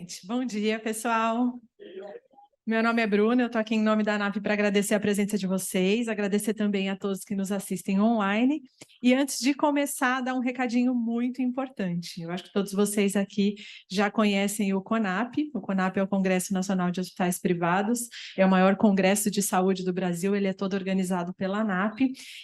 Excelente. Bom dia, pessoal. Meu nome é Bruna, eu estou aqui em nome da ANAP para agradecer a presença de vocês, agradecer também a todos que nos assistem online. E antes de começar, dar um recadinho muito importante. Eu acho que todos vocês aqui já conhecem o CONAP. O CONAP é o Congresso Nacional de Hospitais Privados, é o maior congresso de saúde do Brasil, ele é todo organizado pela ANAP.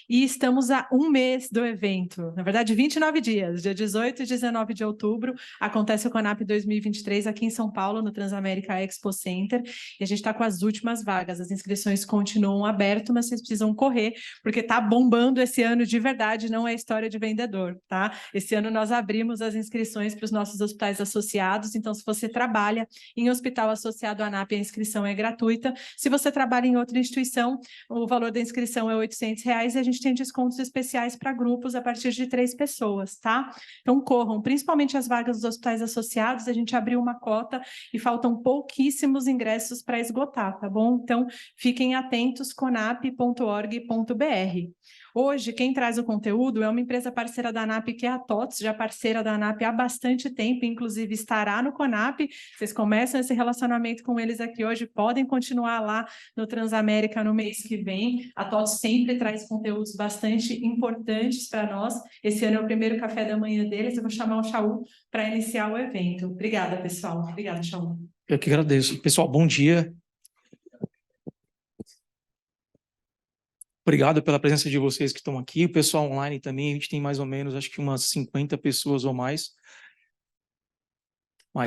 E estamos a um mês do evento, na verdade, 29 dias, dia 18 e 19 de outubro, acontece o CONAP 2023 aqui em São Paulo, no Transamérica Expo Center. E a gente está com as últimas vagas, as inscrições continuam abertas, mas vocês precisam correr, porque está bombando esse ano de verdade, não é história de vendedor, tá? Esse ano nós abrimos as inscrições para os nossos hospitais associados, então se você trabalha em hospital associado à ANAP, a inscrição é gratuita. Se você trabalha em outra instituição, o valor da inscrição é R$ 800 e a gente tem descontos especiais para grupos a partir de 3 pessoas, tá? Então corram, principalmente as vagas dos hospitais associados, a gente abriu uma cota e faltam pouquíssimos ingressos para esgotar, tá bom? Então, fiquem atentos, conap.org.br. Hoje, quem traz o conteúdo é uma empresa parceira da ANAP, que é a TOTS, já parceira da ANAP há bastante tempo, inclusive estará no CONAP. Vocês começam esse relacionamento com eles aqui hoje, podem continuar lá no Transamérica no mês que vem. A TOTS sempre traz conteúdos bastante importantes para nós. Esse ano é o primeiro café da manhã deles, eu vou chamar o Shaul para iniciar o evento. Obrigada, pessoal. Obrigada, Shaul. Eu que agradeço. Pessoal, bom dia. Obrigado pela presença de vocês que estão aqui. O pessoal online também, a gente tem mais ou menos, acho que umas 50 pessoas ou mais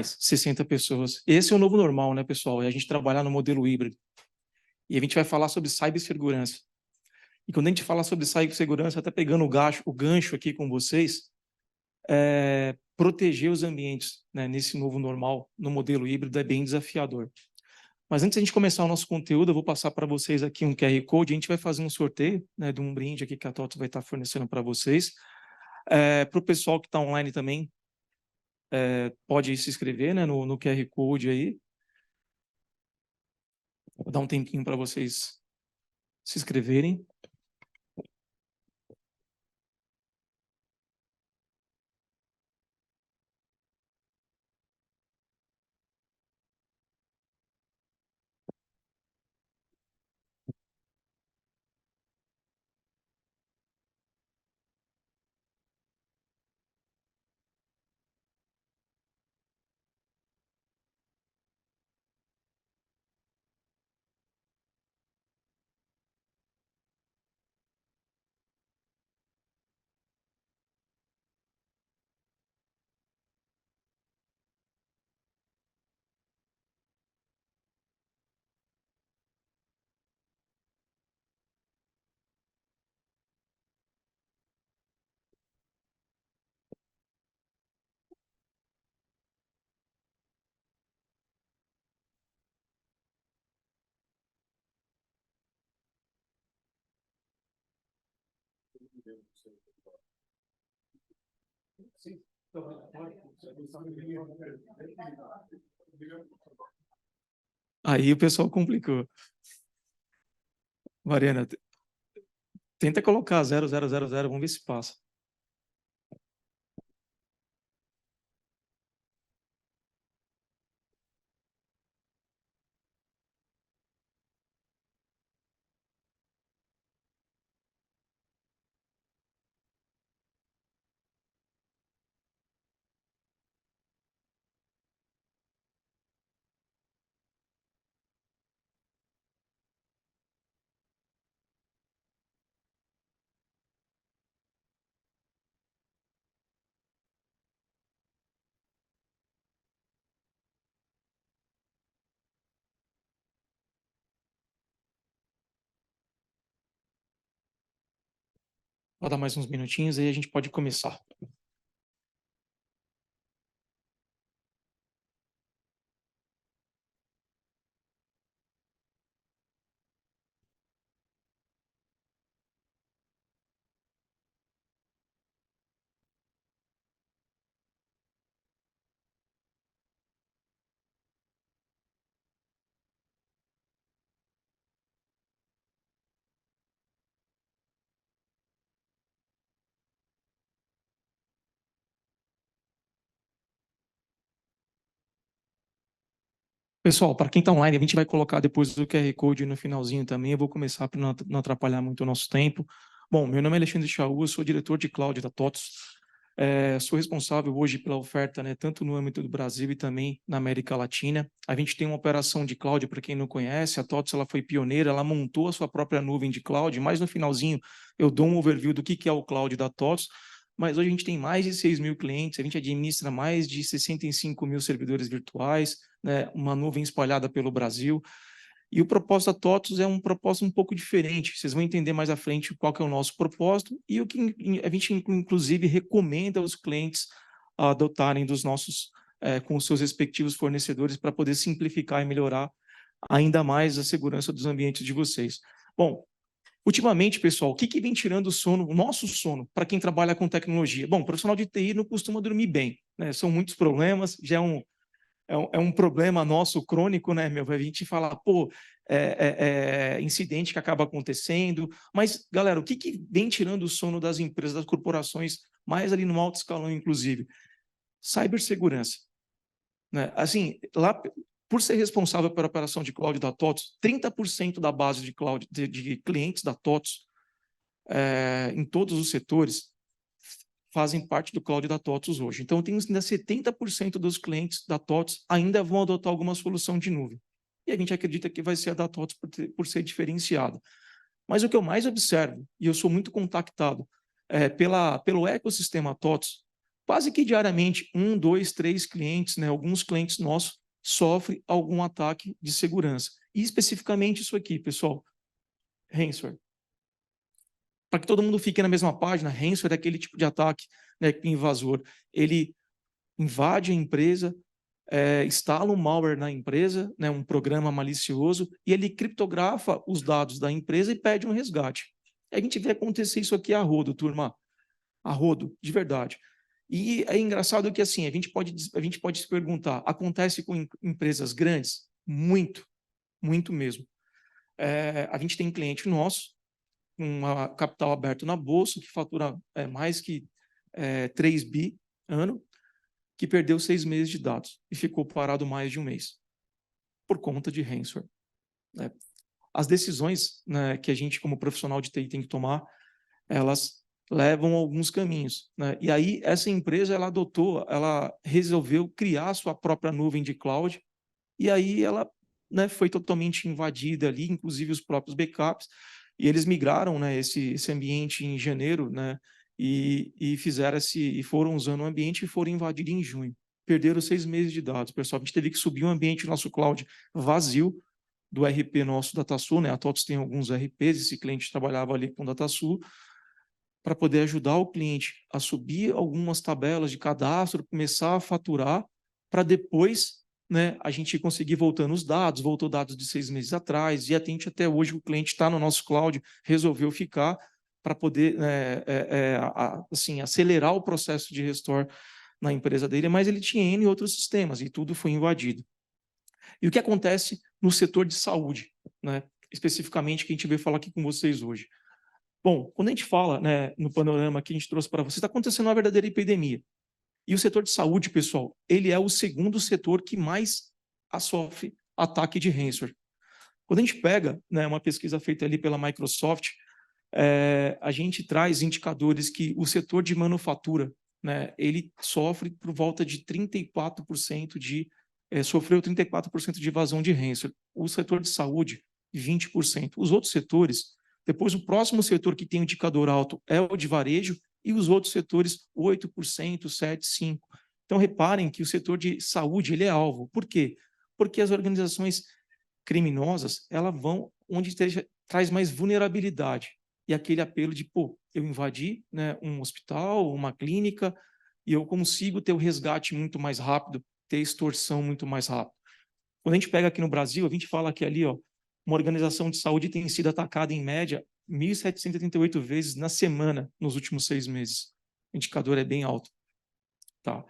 60 pessoas. Esse é o novo normal, né, pessoal? É a gente trabalhar no modelo híbrido. E a gente vai falar sobre cibersegurança. E quando a gente fala sobre cibersegurança, até pegando o gancho aqui com vocês, proteger os ambientes, né, nesse novo normal, no modelo híbrido, é bem desafiador. Mas antes de a gente começar o nosso conteúdo, eu vou passar para vocês aqui um QR Code. A gente vai fazer um sorteio, né, de um brinde aqui que a TOTO vai estar fornecendo para vocês. Para o pessoal que está online também, pode se inscrever, né, no QR Code aí. Vou dar um tempinho para vocês se inscreverem. Aí o pessoal complicou. Mariana, tenta colocar 0000, vamos ver se passa. Vou dar mais uns minutinhos aí a gente pode começar. Pessoal, para quem está online, a gente vai colocar depois o QR Code no finalzinho também. Eu vou começar para não atrapalhar muito o nosso tempo. Bom, meu nome é Alexandre Chaú, eu sou diretor de cloud da TOTVS. Sou responsável hoje pela oferta, né, tanto no âmbito do Brasil e também na América Latina. A gente tem uma operação de cloud, para quem não conhece, a TOTVS ela foi pioneira, ela montou a sua própria nuvem de cloud, mas no finalzinho eu dou um overview do que é o cloud da TOTVS. Mas hoje a gente tem mais de 6 mil clientes, a gente administra mais de 65 mil servidores virtuais, né, uma nuvem espalhada pelo Brasil. E o propósito da TOTVS é um propósito um pouco diferente. Vocês vão entender mais à frente qual que é o nosso propósito e o que a gente, inclusive, recomenda aos clientes adotarem dos nossos, com os seus respectivos fornecedores para poder simplificar e melhorar ainda mais a segurança dos ambientes de vocês. Bom, ultimamente, pessoal, o que vem tirando o sono, o nosso sono, para quem trabalha com tecnologia? Bom, o profissional de TI não costuma dormir bem, né? São muitos problemas, já é um problema nosso crônico, né, meu? A gente fala, pô, incidente que acaba acontecendo, mas, galera, o que vem tirando o sono das empresas, das corporações, mais ali no alto escalão, inclusive? Cibersegurança, né? Assim, lá, por ser responsável pela operação de cloud da TOTVS, 30% da base de cloud de clientes da TOTVS, em todos os setores, fazem parte do cloud da TOTVS hoje. Então, tem ainda 70% dos clientes da TOTVS ainda vão adotar alguma solução de nuvem. E a gente acredita que vai ser a da TOTVS por ser diferenciada. Mas o que eu mais observo, e eu sou muito contactado pelo ecossistema TOTVS, quase que diariamente, 1, 2, 3 clientes, né, alguns clientes nossos, sofrem algum ataque de segurança. E especificamente isso aqui, pessoal, ransomware. Para que todo mundo fique na mesma página, ransomware é aquele tipo de ataque, né, invasor. Ele invade a empresa, instala um malware na empresa, né, um programa malicioso, e ele criptografa os dados da empresa e pede um resgate. A gente vê acontecer isso aqui a rodo, turma. A rodo, de verdade. E é engraçado que assim, a gente pode se perguntar, acontece com empresas grandes? Muito, muito mesmo. A gente tem cliente nosso, uma capital aberto na bolsa, que fatura mais que 3 bi ano, que perdeu 6 meses de dados e ficou parado mais de um mês, por conta de ransomware. Né? As decisões, né, que a gente, como profissional de TI, tem que tomar, elas levam alguns caminhos. Né? E aí, essa empresa, ela resolveu criar a sua própria nuvem de cloud, e aí ela, né, foi totalmente invadida ali, inclusive os próprios backups, e eles migraram, né, esse ambiente em janeiro, né, e foram usando o ambiente e foram invadidos em junho. Perderam 6 meses de dados, pessoal. A gente teve que subir um ambiente no nosso cloud vazio do RP nosso DataSul, né? A TOTVS tem alguns RPs, esse cliente trabalhava ali com o DataSul, para poder ajudar o cliente a subir algumas tabelas de cadastro, começar a faturar, para depois, né, a gente conseguir voltando os dados, voltou dados de 6 meses atrás, e atende até hoje o cliente está no nosso cloud, resolveu ficar para poder assim, acelerar o processo de restore na empresa dele, mas ele tinha N outros sistemas e tudo foi invadido. E o que acontece no setor de saúde, né, especificamente que a gente veio falar aqui com vocês hoje? Bom, quando a gente fala, né, no panorama que a gente trouxe para vocês, está acontecendo uma verdadeira epidemia. E o setor de saúde, pessoal, ele é o segundo setor que mais sofre ataque de ransomware. Quando a gente pega, né, uma pesquisa feita ali pela Microsoft, a gente traz indicadores que o setor de manufatura, né, ele sofre por volta de 34% sofreu 34% de evasão de ransomware. O setor de saúde, 20%. Os outros setores, depois o próximo setor que tem indicador alto é o de varejo, e os outros setores, 8%, 7%, 5%. Então, reparem que o setor de saúde ele é alvo. Por quê? Porque as organizações criminosas elas vão onde traz mais vulnerabilidade. E aquele apelo de, pô, eu invadi, né, um hospital, uma clínica, e eu consigo ter o resgate muito mais rápido, ter extorsão muito mais rápido. Quando a gente pega aqui no Brasil, a gente fala que ali, ó, uma organização de saúde tem sido atacada em média 1.738 vezes na semana nos últimos 6 meses. O indicador é bem alto. Tá?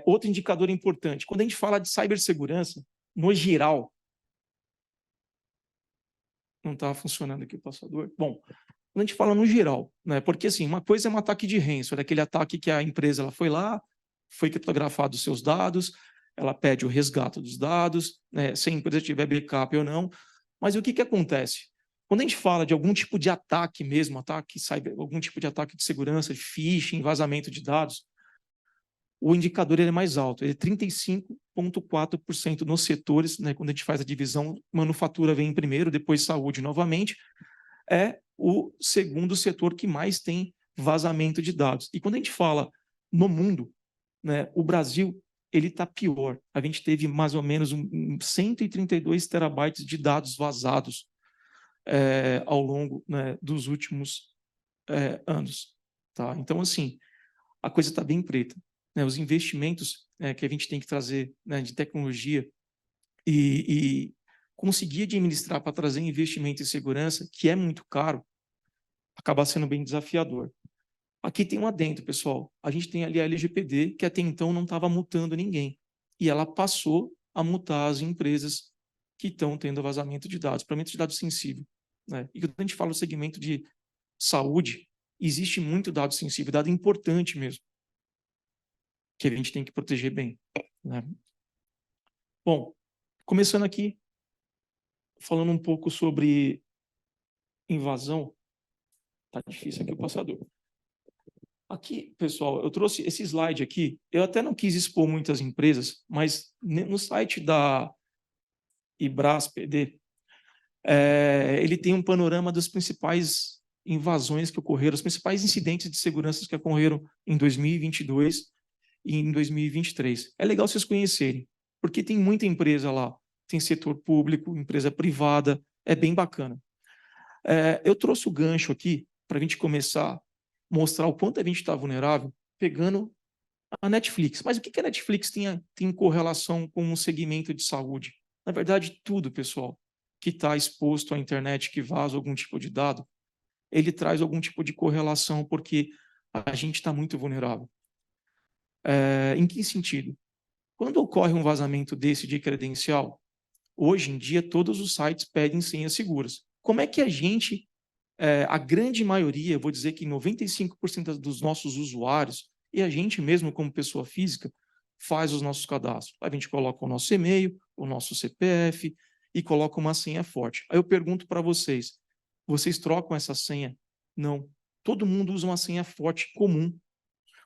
Outro indicador importante, quando a gente fala de cibersegurança, no geral, não está funcionando aqui o passador. Bom, quando a gente fala no geral, né? Porque assim, uma coisa é um ataque de ransomware, aquele ataque que a empresa ela foi lá, foi criptografado os seus dados, ela pede o resgate dos dados, né, se a empresa tiver backup ou não. Mas o que, que acontece? Quando a gente fala de algum tipo de ataque mesmo, algum tipo de ataque de segurança, de phishing, vazamento de dados, o indicador ele é mais alto, ele é 35,4% nos setores, né, quando a gente faz a divisão, manufatura vem em primeiro, depois saúde novamente, é o segundo setor que mais tem vazamento de dados. E quando a gente fala no mundo, né, o Brasil ele está pior. A gente teve mais ou menos 132 terabytes de dados vazados ao longo, né, dos últimos anos. Tá? Então, assim, a coisa está bem preta. Né? Os investimentos que a gente tem que trazer, né, de tecnologia e conseguir administrar para trazer investimento em segurança, que é muito caro, acaba sendo bem desafiador. Aqui tem um adendo, pessoal. A gente tem ali a LGPD, que até então não estava multando ninguém. E ela passou a multar as empresas que estão tendo vazamento de dados, vazamento de dados sensível. Né? E quando a gente fala do segmento de saúde, existe muito dado sensível, dado importante mesmo, que a gente tem que proteger bem. Né? Bom, começando aqui, falando um pouco sobre invasão. Tá difícil aqui o passador. Aqui, pessoal, eu trouxe esse slide aqui. Eu até não quis expor muitas empresas, mas no site da IBRAS-PD, ele tem um panorama das principais invasões que ocorreram, os principais incidentes de segurança que ocorreram em 2022 e em 2023. É legal vocês conhecerem, porque tem muita empresa lá. Tem setor público, empresa privada, é bem bacana. Eu trouxe o gancho aqui para a gente começar a mostrar o quanto a gente está vulnerável, pegando a Netflix. Mas o que a Netflix tem correlação com o segmento de saúde? Na verdade, tudo, pessoal, que está exposto à internet, que vaza algum tipo de dado, ele traz algum tipo de correlação, porque a gente está muito vulnerável. Em que sentido? Quando ocorre um vazamento desse de credencial, hoje em dia todos os sites pedem senhas seguras. Como é que a gente, a grande maioria, vou dizer que 95% dos nossos usuários, e a gente mesmo como pessoa física, faz os nossos cadastros? A gente coloca o nosso e-mail, o nosso CPF e coloca uma senha forte. Aí eu pergunto para vocês, vocês trocam essa senha? Não. Todo mundo usa uma senha forte comum.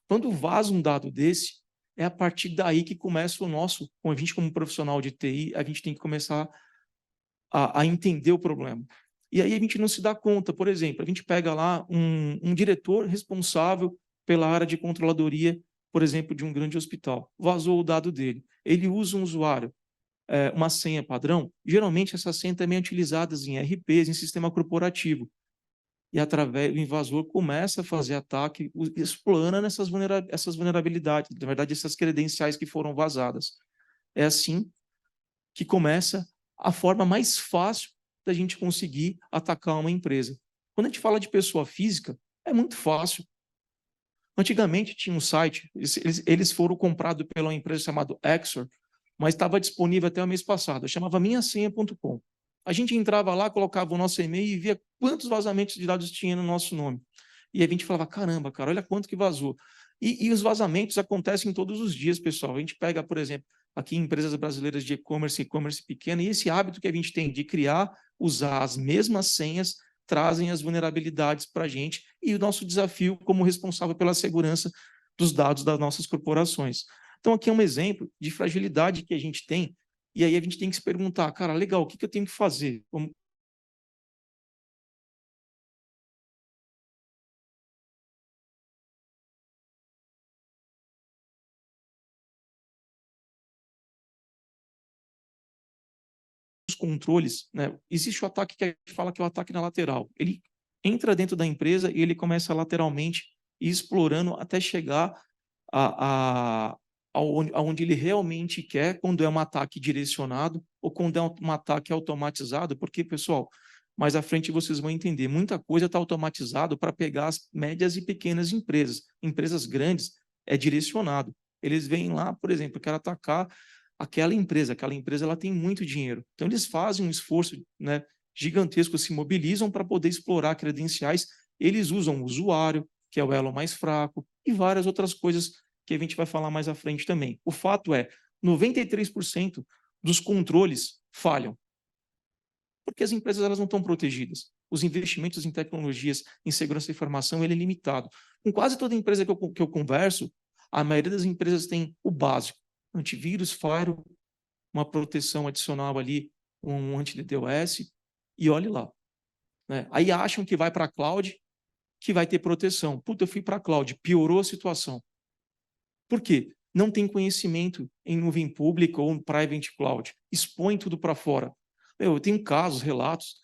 Quando vaza um dado desse, é a partir daí que começa o nosso, a gente como profissional de TI, a gente tem que começar a entender o problema. E aí a gente não se dá conta, por exemplo, a gente pega lá um diretor responsável pela área de controladoria, por exemplo, de um grande hospital, vazou o dado dele. Ele usa um usuário, uma senha padrão, geralmente essa senha também é utilizada em RPs, em sistema corporativo. E através do invasor começa a fazer ataque, explana essas vulnerabilidades, na verdade, essas credenciais que foram vazadas. É assim que começa a forma mais fácil da gente conseguir atacar uma empresa. Quando a gente fala de pessoa física, é muito fácil. Antigamente tinha um site, eles foram comprados pela empresa chamada Exor, mas estava disponível até o mês passado, chamava minhasenha.com. A gente entrava lá, colocava o nosso e-mail e via quantos vazamentos de dados tinha no nosso nome. E a gente falava, caramba, cara, olha quanto que vazou. E os vazamentos acontecem todos os dias, pessoal. A gente pega, por exemplo, aqui empresas brasileiras de e-commerce pequeno, e esse hábito que a gente tem de criar, usar as mesmas senhas, trazem as vulnerabilidades para a gente e o nosso desafio como responsável pela segurança dos dados das nossas corporações. Então, aqui é um exemplo de fragilidade que a gente tem, e aí a gente tem que se perguntar, cara, legal, o que eu tenho que fazer? Os controles, né? Existe o ataque que a gente fala que é o ataque na lateral. Ele entra dentro da empresa e ele começa lateralmente, explorando até chegar aonde ele realmente quer, quando é um ataque direcionado ou quando é um ataque automatizado, porque, pessoal, mais à frente vocês vão entender, muita coisa está automatizado para pegar as médias e pequenas empresas. Empresas grandes é direcionado. Eles vêm lá, por exemplo, quero atacar aquela empresa ela tem muito dinheiro. Então, eles fazem um esforço, né, gigantesco, se mobilizam para poder explorar credenciais. Eles usam o usuário, que é o elo mais fraco, e várias outras coisas que a gente vai falar mais à frente também. O fato é, 93% dos controles falham. Porque as empresas elas não estão protegidas. Os investimentos em tecnologias, em segurança da informação, ele é limitado. Com quase toda empresa que eu converso, a maioria das empresas tem o básico. Antivírus, firewall, uma proteção adicional ali, um anti-DDoS, e olhe lá. Né? Aí acham que vai para a cloud, que vai ter proteção. Puta, eu fui para a cloud, piorou a situação. Por quê? Não tem conhecimento em nuvem pública ou em private cloud. Expõe tudo para fora. Eu tenho casos, relatos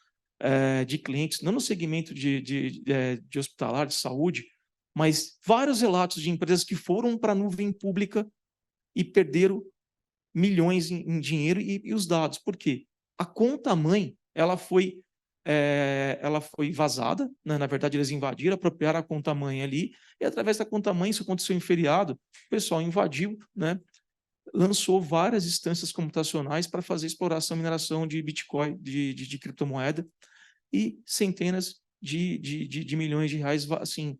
de clientes, não no segmento de hospitalar, de saúde, mas vários relatos de empresas que foram para a nuvem pública e perderam milhões em dinheiro e os dados. Por quê? A conta-mãe, ela foi vazada, né? Na verdade, eles invadiram, apropriaram a conta-mãe ali, e através da conta-mãe, isso aconteceu em feriado, o pessoal invadiu, né? Lançou várias instâncias computacionais para fazer exploração e mineração de Bitcoin, de criptomoeda, e centenas de milhões de reais assim,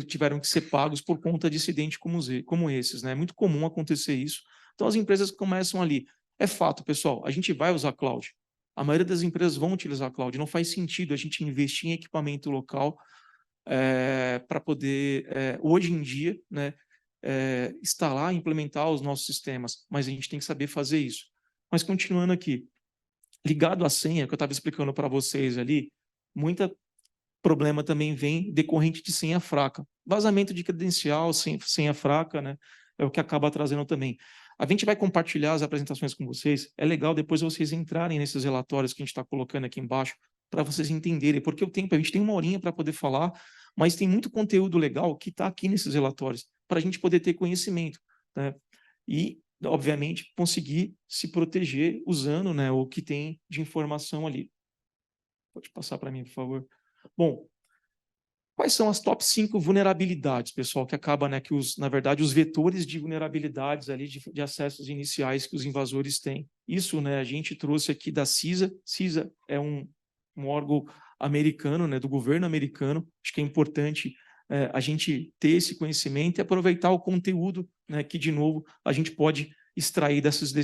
tiveram que ser pagos por conta de incidentes como esses. Né? É muito comum acontecer isso. Então, as empresas começam ali. É fato, pessoal, a gente vai usar cloud. A maioria das empresas vão utilizar cloud. Não faz sentido a gente investir em equipamento local para poder, hoje em dia, né, instalar e implementar os nossos sistemas. Mas a gente tem que saber fazer isso. Mas continuando aqui, ligado à senha, que eu estava explicando para vocês ali, muito problema também vem decorrente de senha fraca. Vazamento de credencial, senha fraca, né? É o que acaba trazendo também. A gente vai compartilhar as apresentações com vocês. É legal depois vocês entrarem nesses relatórios que a gente está colocando aqui embaixo, para vocês entenderem, porque o tempo, a gente tem 1 horinha para poder falar, mas tem muito conteúdo legal que está aqui nesses relatórios, para a gente poder ter conhecimento, né? E, obviamente, conseguir se proteger usando, né, o que tem de informação ali. Pode passar para mim, por favor. Bom, quais são as top 5 vulnerabilidades, pessoal, que acaba, né, que na verdade, os vetores de vulnerabilidades ali, de acessos iniciais que os invasores têm. Isso, né, a gente trouxe aqui da CISA. CISA é um órgão americano, né, do governo americano. Acho que é importante a gente ter esse conhecimento e aproveitar o conteúdo, né, que, de novo, a gente pode extrair desses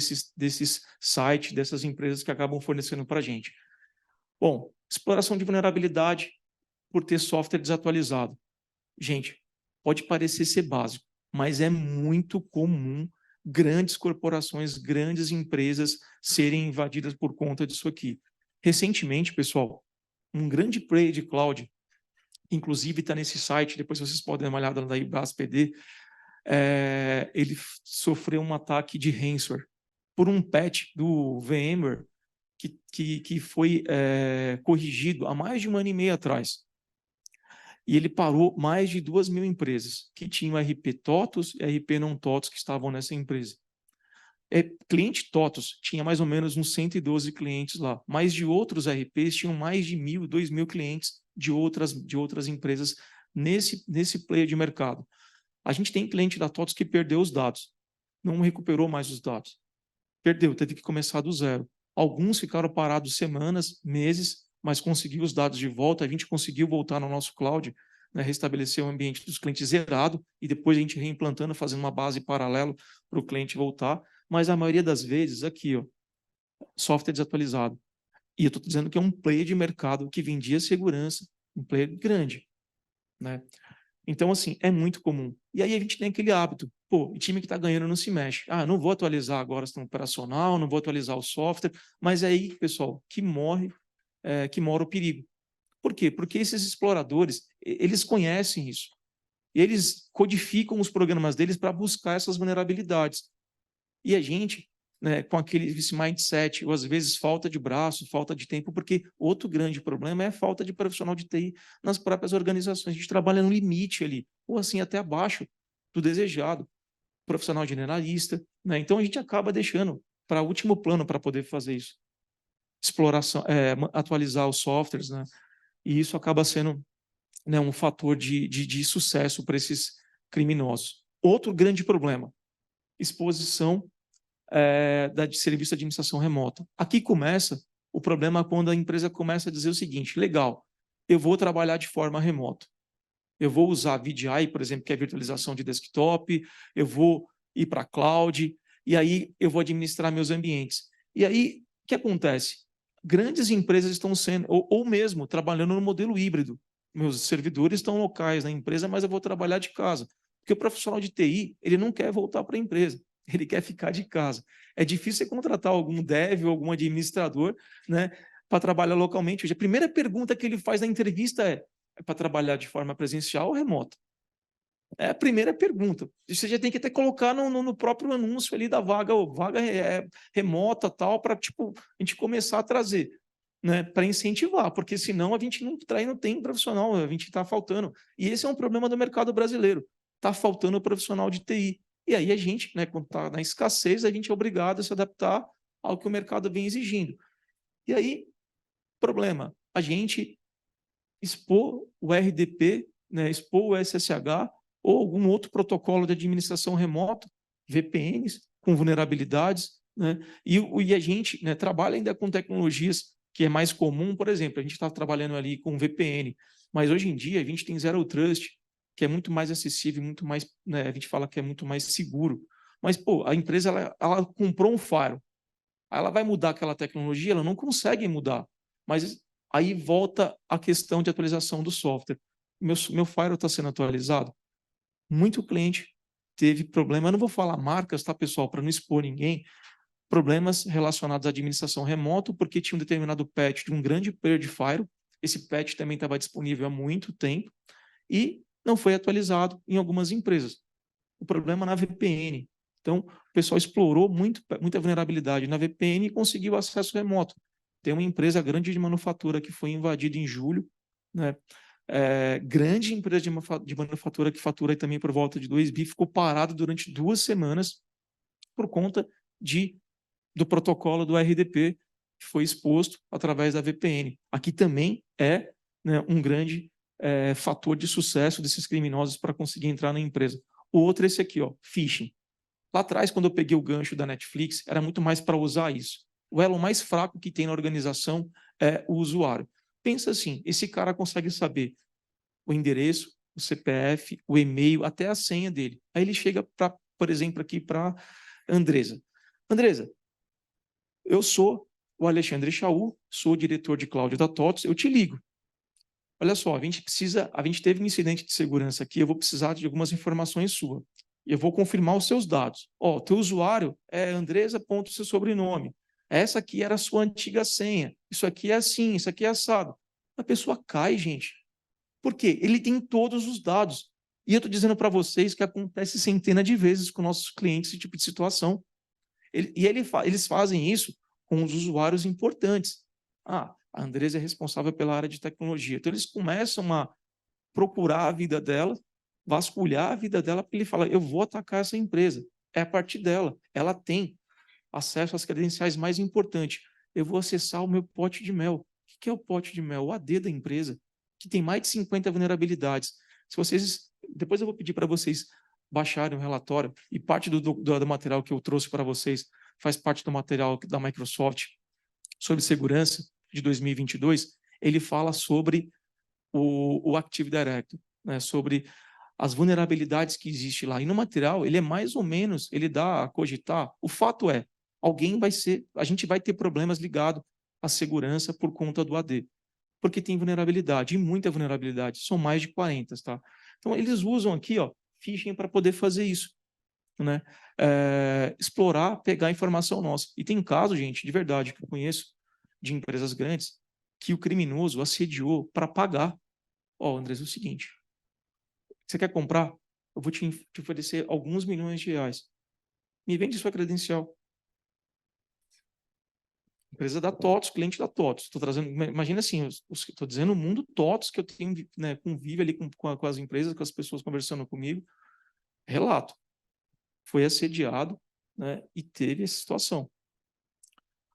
sites, dessas empresas que acabam fornecendo para a gente. Bom, exploração de vulnerabilidade por ter software desatualizado. Gente, pode parecer ser básico, mas é muito comum grandes corporações, grandes empresas serem invadidas por conta disso aqui. Recentemente, pessoal, um grande player de cloud, inclusive está nesse site, depois vocês podem dar uma olhada na IBAS-PD, ele sofreu um ataque de ransomware por um patch do VMware que foi corrigido há mais de 1 ano e meio atrás. E ele parou mais de 2.000 empresas que tinham RP TOTUS e RP não TOTUS que estavam nessa empresa. Cliente TOTUS tinha mais ou menos uns 112 clientes lá, mas de outros RPs tinham mais de 1.000, 2.000 clientes de outras empresas nesse player de mercado. A gente tem cliente da TOTUS que perdeu os dados, não recuperou mais os dados. Perdeu, teve que começar do zero. Alguns ficaram parados semanas, meses, mas conseguiu os dados de volta, a gente conseguiu voltar no nosso cloud, né, restabelecer o ambiente dos clientes zerado, e depois a gente reimplantando, fazendo uma base paralelo para o cliente voltar, mas a maioria das vezes, aqui, ó, software desatualizado. E eu estou dizendo que é um player de mercado que vendia segurança, um player grande, né? Então, assim, é muito comum. E aí a gente tem aquele hábito. Pô, o time que está ganhando não se mexe. Ah, não vou atualizar agora o sistema operacional, não vou atualizar o software. Mas é aí, pessoal, que mora o perigo. Por quê? Porque esses exploradores, eles conhecem isso. Eles codificam os programas deles para buscar essas vulnerabilidades. E a gente, né, com esse mindset, ou às vezes falta de braço, falta de tempo, porque outro grande problema é a falta de profissional de TI nas próprias organizações. A gente trabalha no limite ali, ou assim até abaixo do desejado, profissional generalista, né? Então a gente acaba deixando para último plano para poder fazer isso. Exploração, atualizar os softwares, né? E isso acaba sendo, né, um fator de sucesso para esses criminosos. Outro grande problema, exposição de serviço de administração remota. Aqui começa o problema quando a empresa começa a dizer o seguinte: legal, eu vou trabalhar de forma remota. Eu vou usar VDI, por exemplo, que é virtualização de desktop, eu vou ir para a cloud, e aí eu vou administrar meus ambientes. E aí, o que acontece? Grandes empresas estão sendo, ou mesmo trabalhando no modelo híbrido. Meus servidores estão locais na empresa, mas eu vou trabalhar de casa. Porque o profissional de TI, ele não quer voltar para a empresa, ele quer ficar de casa. É difícil você contratar algum dev ou algum administrador, né, para trabalhar localmente. Hoje, a primeira pergunta que ele faz na entrevista é para trabalhar de forma presencial ou remota? É a primeira pergunta. Você já tem que até colocar no próprio anúncio ali da vaga, vaga remota, tal, para tipo, a gente começar a trazer, né, para incentivar, porque senão a gente não tem profissional, a gente está faltando. E esse é um problema do mercado brasileiro. Está faltando profissional de TI. E aí a gente, né, quando está na escassez, a gente é obrigado a se adaptar ao que o mercado vem exigindo. E aí, problema, a gente expor o RDP, né, expor o SSH ou algum outro protocolo de administração remota, VPNs, com vulnerabilidades, né? E a gente, né, trabalha ainda com tecnologias que é mais comum, por exemplo, a gente está trabalhando ali com VPN, mas hoje em dia a gente tem Zero Trust, que é muito mais acessível, muito mais, né, a gente fala que é muito mais seguro. Mas, pô, a empresa ela comprou um firewall, ela vai mudar aquela tecnologia, ela não consegue mudar. Mas aí volta a questão de atualização do software. Meu firewall está sendo atualizado. Muito cliente teve problema. Eu não vou falar marcas, tá, pessoal, para não expor ninguém. Problemas relacionados à administração remoto, porque tinha um determinado patch de um grande player de firewall. Esse patch também estava disponível há muito tempo e não foi atualizado em algumas empresas. O problema na VPN. Então, o pessoal explorou muita vulnerabilidade na VPN e conseguiu acesso remoto. Tem uma empresa grande de manufatura que foi invadida em julho, né? Grande empresa de manufatura que fatura também por volta de 2 bi, ficou parado durante 2 semanas por conta do protocolo do RDP que foi exposto através da VPN. Aqui também é, né, um grande fator de sucesso desses criminosos para conseguir entrar na empresa. O outro é esse aqui, ó, phishing. Lá atrás, quando eu peguei o gancho da Netflix, era muito mais para usar isso. O elo mais fraco que tem na organização é o usuário. Pensa assim, esse cara consegue saber o endereço, o CPF, o e-mail, até a senha dele. Aí ele chega, por exemplo, aqui para Andresa. Andresa, eu sou o Alexandre Chaú, sou o diretor de cloud da TOTS, eu te ligo. Olha só, a gente teve um incidente de segurança aqui, eu vou precisar de algumas informações suas. Eu vou confirmar os seus dados. Ó, teu usuário é Andresa, ponto, seu sobrenome. Essa aqui era a sua antiga senha. Isso aqui é assim, isso aqui é assado. A pessoa cai, gente. Por quê? Ele tem todos os dados. E eu estou dizendo para vocês que acontece centenas de vezes com nossos clientes esse tipo de situação. Eles fazem isso com os usuários importantes. Ah, a Andresa é responsável pela área de tecnologia. Então, eles começam a procurar a vida dela, vasculhar a vida dela, porque ele fala, eu vou atacar essa empresa. É a partir dela. Ela tem acesso às credenciais mais importantes. Eu vou acessar o meu pote de mel. O que é o pote de mel? O AD da empresa, que tem mais de 50 vulnerabilidades. Se vocês, depois eu vou pedir para vocês baixarem o relatório, e parte do material que eu trouxe para vocês faz parte do material da Microsoft sobre segurança de 2022, ele fala sobre o Active Directory, né, sobre as vulnerabilidades que existem lá. E no material, ele é mais ou menos, ele dá a cogitar, o fato é, a gente vai ter problemas ligados à segurança por conta do AD, porque tem vulnerabilidade, e muita vulnerabilidade, são mais de 40, tá? Então, eles usam aqui, ó, phishing para poder fazer isso, né? Explorar, pegar informação nossa. E tem caso, gente, de verdade, que eu conheço, de empresas grandes, que o criminoso assediou para pagar. Ó, Andrés, é o seguinte, você quer comprar? Eu vou te oferecer alguns milhões de reais. Me vende sua credencial. Empresa da TOTS, cliente da TOTS. Estou trazendo, imagina assim, estou dizendo o mundo TOTS que eu tenho, né, convívio ali com as empresas, com as pessoas conversando comigo. Relato. Foi assediado, né, e teve essa situação.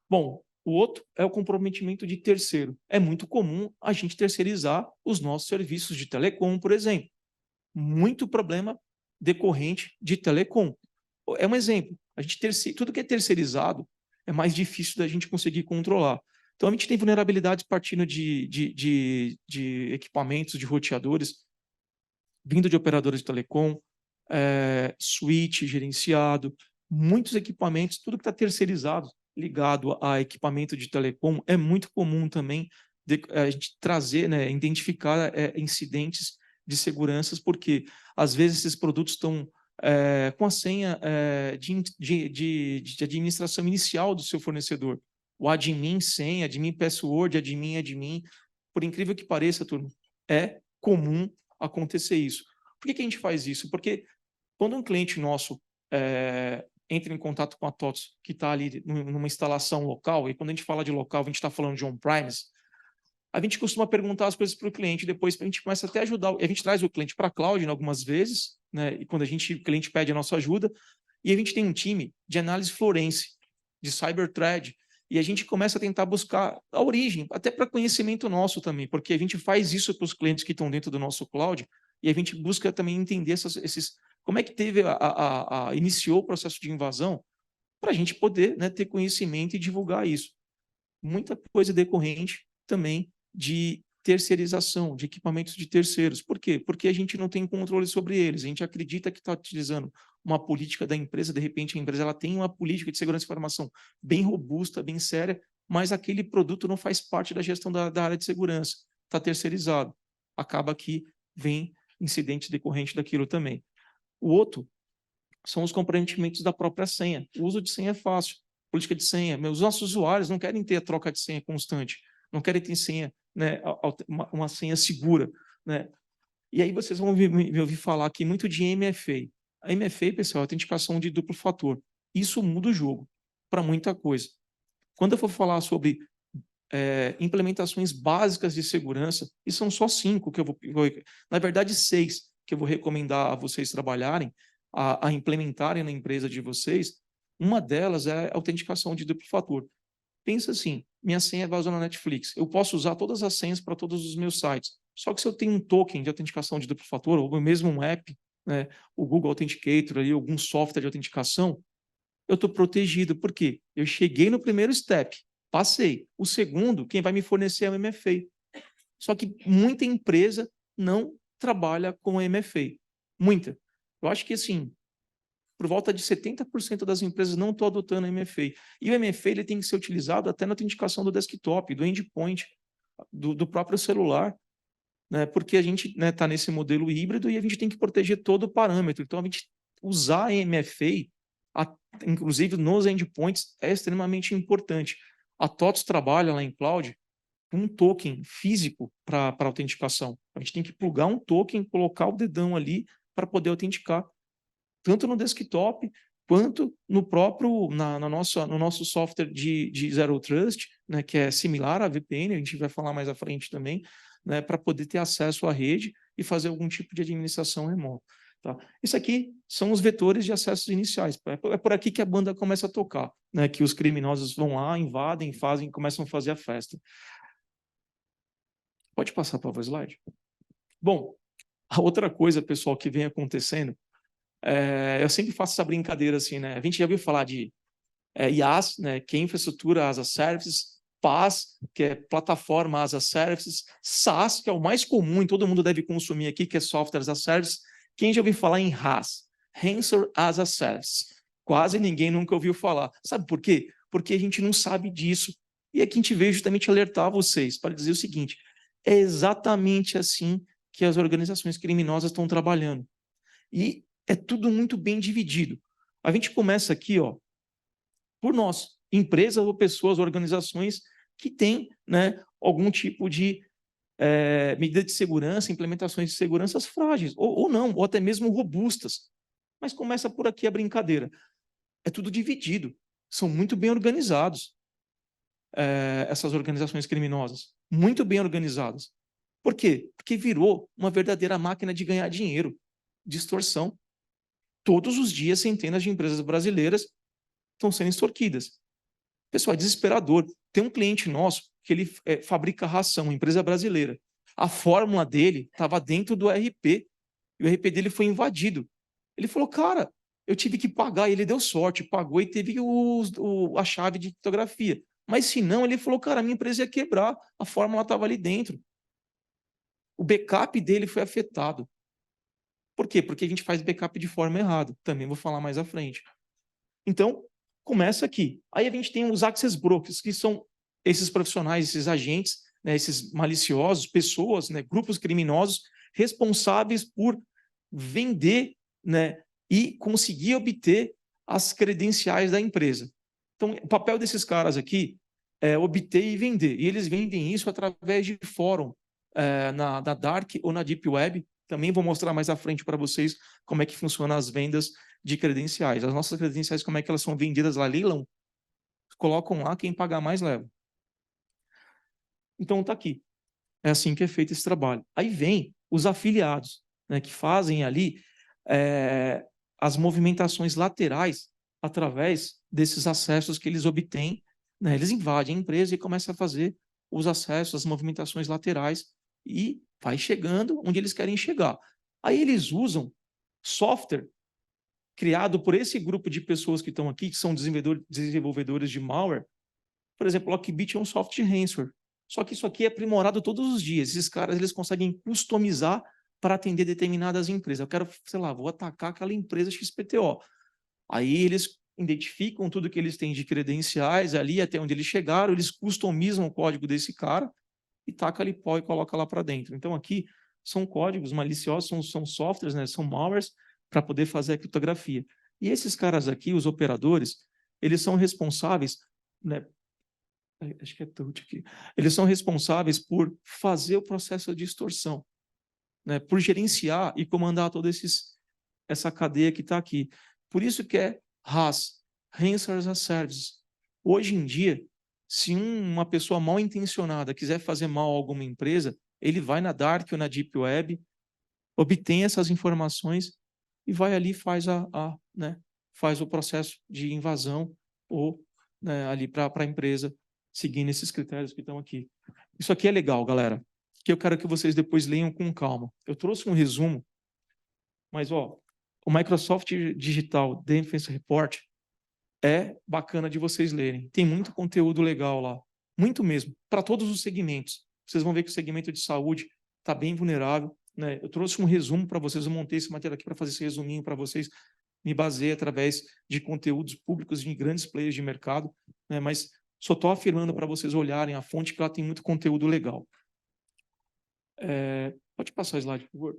Bom, o outro é o comprometimento de terceiro. É muito comum a gente terceirizar os nossos serviços de telecom, por exemplo. Muito problema decorrente de telecom. É um exemplo. Tudo que é terceirizado é mais difícil da gente conseguir controlar. Então, a gente tem vulnerabilidades partindo de equipamentos, de roteadores, vindo de operadores de telecom, switch gerenciado, muitos equipamentos, tudo que está terceirizado, ligado a equipamento de telecom, é muito comum também a gente trazer, né, identificar incidentes de segurança, porque às vezes esses produtos estão com a senha de administração inicial do seu fornecedor. O admin senha, admin password, admin. Por incrível que pareça, turma, é comum acontecer isso. Por que a gente faz isso? Porque quando um cliente nosso entra em contato com a TOTS, que está ali numa instalação local, e quando a gente fala de local, a gente está falando de on-premise, a gente costuma perguntar as coisas para o cliente, depois a gente começa até a ajudar, a gente traz o cliente para a cloud algumas vezes, né, e quando o cliente pede a nossa ajuda, e a gente tem um time de análise forense, de cyber threat, e a gente começa a tentar buscar a origem, até para conhecimento nosso também, porque a gente faz isso para os clientes que estão dentro do nosso cloud, e a gente busca também entender como é que iniciou o processo de invasão, para a gente poder, né, ter conhecimento e divulgar isso. Muita coisa decorrente também de terceirização, de equipamentos de terceiros. Por quê? Porque a gente não tem controle sobre eles. A gente acredita que está utilizando uma política da empresa, de repente a empresa ela tem uma política de segurança de informação bem robusta, bem séria, mas aquele produto não faz parte da gestão da área de segurança, está terceirizado. Acaba que vem incidente decorrente daquilo também. O outro são os comprometimentos da própria senha. O uso de senha é fácil. Política de senha. Os nossos usuários não querem ter a troca de senha constante, não querem ter senha, né, uma senha segura. Né? E aí vocês vão me ouvir falar aqui muito de MFA. A MFA, pessoal, é autenticação de duplo fator. Isso muda o jogo para muita coisa. Quando eu for falar sobre implementações básicas de segurança, e são só 5 que na verdade 6 que eu vou recomendar a vocês trabalharem, a implementarem na empresa de vocês. Uma delas é a autenticação de duplo fator. Pensa assim, minha senha vazou na Netflix, eu posso usar todas as senhas para todos os meus sites, só que se eu tenho um token de autenticação de duplo fator, ou mesmo um app, né, o Google Authenticator, ali, algum software de autenticação, eu estou protegido. Por quê? Eu cheguei no primeiro step, passei. O segundo, quem vai me fornecer é o MFA. Só que muita empresa não trabalha com MFA. Muita. Eu acho que, assim, por volta de 70% das empresas não estão adotando MFA. E o MFA ele tem que ser utilizado até na autenticação do desktop, do endpoint, do próprio celular, né? Porque a gente está nesse modelo híbrido e a gente tem que proteger todo o parâmetro. Então, a gente usar MFA, inclusive nos endpoints, é extremamente importante. A TOTS trabalha lá em cloud um token físico para autenticação. A gente tem que plugar um token, colocar o dedão ali para poder autenticar, tanto no desktop quanto no nosso software de Zero Trust, né, que é similar à VPN, a gente vai falar mais à frente também, né, para poder ter acesso à rede e fazer algum tipo de administração remota. Tá? Isso aqui são os vetores de acessos iniciais. É por aqui que a banda começa a tocar, né, que os criminosos vão lá, invadem, começam a fazer a festa. Pode passar para o slide? Bom, a outra coisa, pessoal, que vem acontecendo, eu sempre faço essa brincadeira assim, né? A gente já ouviu falar de IaaS, né, que é Infraestrutura as a Service, PaaS, que é Plataforma as a Service, SaaS, que é o mais comum e todo mundo deve consumir aqui, que é Software as a Service. Quem já ouviu falar em RaaS? Ransomware as a Service. Quase ninguém nunca ouviu falar. Sabe por quê? Porque a gente não sabe disso. E aqui a gente veio justamente alertar vocês para dizer o seguinte, é exatamente assim que as organizações criminosas estão trabalhando. E é tudo muito bem dividido. A gente começa aqui, ó, por nós, empresas ou pessoas, organizações que têm, né, algum tipo de medida de segurança, implementações de seguranças frágeis, ou não, ou até mesmo robustas. Mas começa por aqui a brincadeira. É tudo dividido. São muito bem organizados, essas organizações criminosas. Muito bem organizadas. Por quê? Porque virou uma verdadeira máquina de ganhar dinheiro, de extorsão. Todos os dias, centenas de empresas brasileiras estão sendo extorquidas. Pessoal, é desesperador. Tem um cliente nosso que ele fabrica ração, uma empresa brasileira. A fórmula dele estava dentro do RP, e o RP dele foi invadido. Ele falou, cara, eu tive que pagar, e ele deu sorte, pagou e teve a chave de criptografia. Mas se não, ele falou, cara, a minha empresa ia quebrar, a fórmula estava ali dentro. O backup dele foi afetado. Por quê? Porque a gente faz backup de forma errada. Também vou falar mais à frente. Então, começa aqui. Aí a gente tem os access brokers, que são esses profissionais, esses agentes, né, esses maliciosos, pessoas, né, grupos criminosos responsáveis por vender, né, e conseguir obter as credenciais da empresa. Então, o papel desses caras aqui é obter e vender. E eles vendem isso através de fórum, na Dark ou na Deep Web. Também vou mostrar mais à frente para vocês como é que funcionam as vendas de credenciais. As nossas credenciais, como é que elas são vendidas lá, leilão. Colocam lá, quem pagar mais leva. Então, está aqui. É assim que é feito esse trabalho. Aí vem os afiliados, né, que fazem ali as movimentações laterais através desses acessos que eles obtêm. Né, eles invadem a empresa e começam a fazer os acessos, as movimentações laterais e vai chegando onde eles querem chegar. Aí eles usam software criado por esse grupo de pessoas que estão aqui, que são desenvolvedores de malware. Por exemplo, o Lockbit é um software ransomware. Só que isso aqui é aprimorado todos os dias. Esses caras, eles conseguem customizar para atender determinadas empresas. Eu quero, sei lá, vou atacar aquela empresa XPTO. Aí eles identificam tudo que eles têm de credenciais ali, até onde eles chegaram, eles customizam o código desse cara e taca ali pó e coloca lá para dentro. Então aqui são códigos maliciosos, são softwares, né, são malwares para poder fazer a criptografia. E esses caras aqui, os operadores, eles são responsáveis, né, acho que é touch aqui. Eles são responsáveis por fazer o processo de extorsão, né? Por gerenciar e comandar toda essa cadeia que está aqui. Por isso que é RAS, Ransomware as a Service. Hoje em dia, se uma pessoa mal intencionada quiser fazer mal a alguma empresa, ele vai na Dark ou na Deep Web, obtém essas informações e vai ali e faz né, faz o processo de invasão ou, né, ali para a empresa, seguindo esses critérios que estão aqui. Isso aqui é legal, galera, que eu quero que vocês depois leiam com calma. Eu trouxe um resumo, mas ó, o Microsoft Digital Defense Report é bacana de vocês lerem. Tem muito conteúdo legal lá, muito mesmo, para todos os segmentos. Vocês vão ver que o segmento de saúde está bem vulnerável, né? Eu trouxe um resumo para vocês, eu montei esse material aqui para fazer esse resuminho para vocês. Me baseei através de conteúdos públicos de grandes players de mercado, né? Mas só estou afirmando para vocês olharem a fonte, que ela tem muito conteúdo legal. Pode passar o slide, por favor.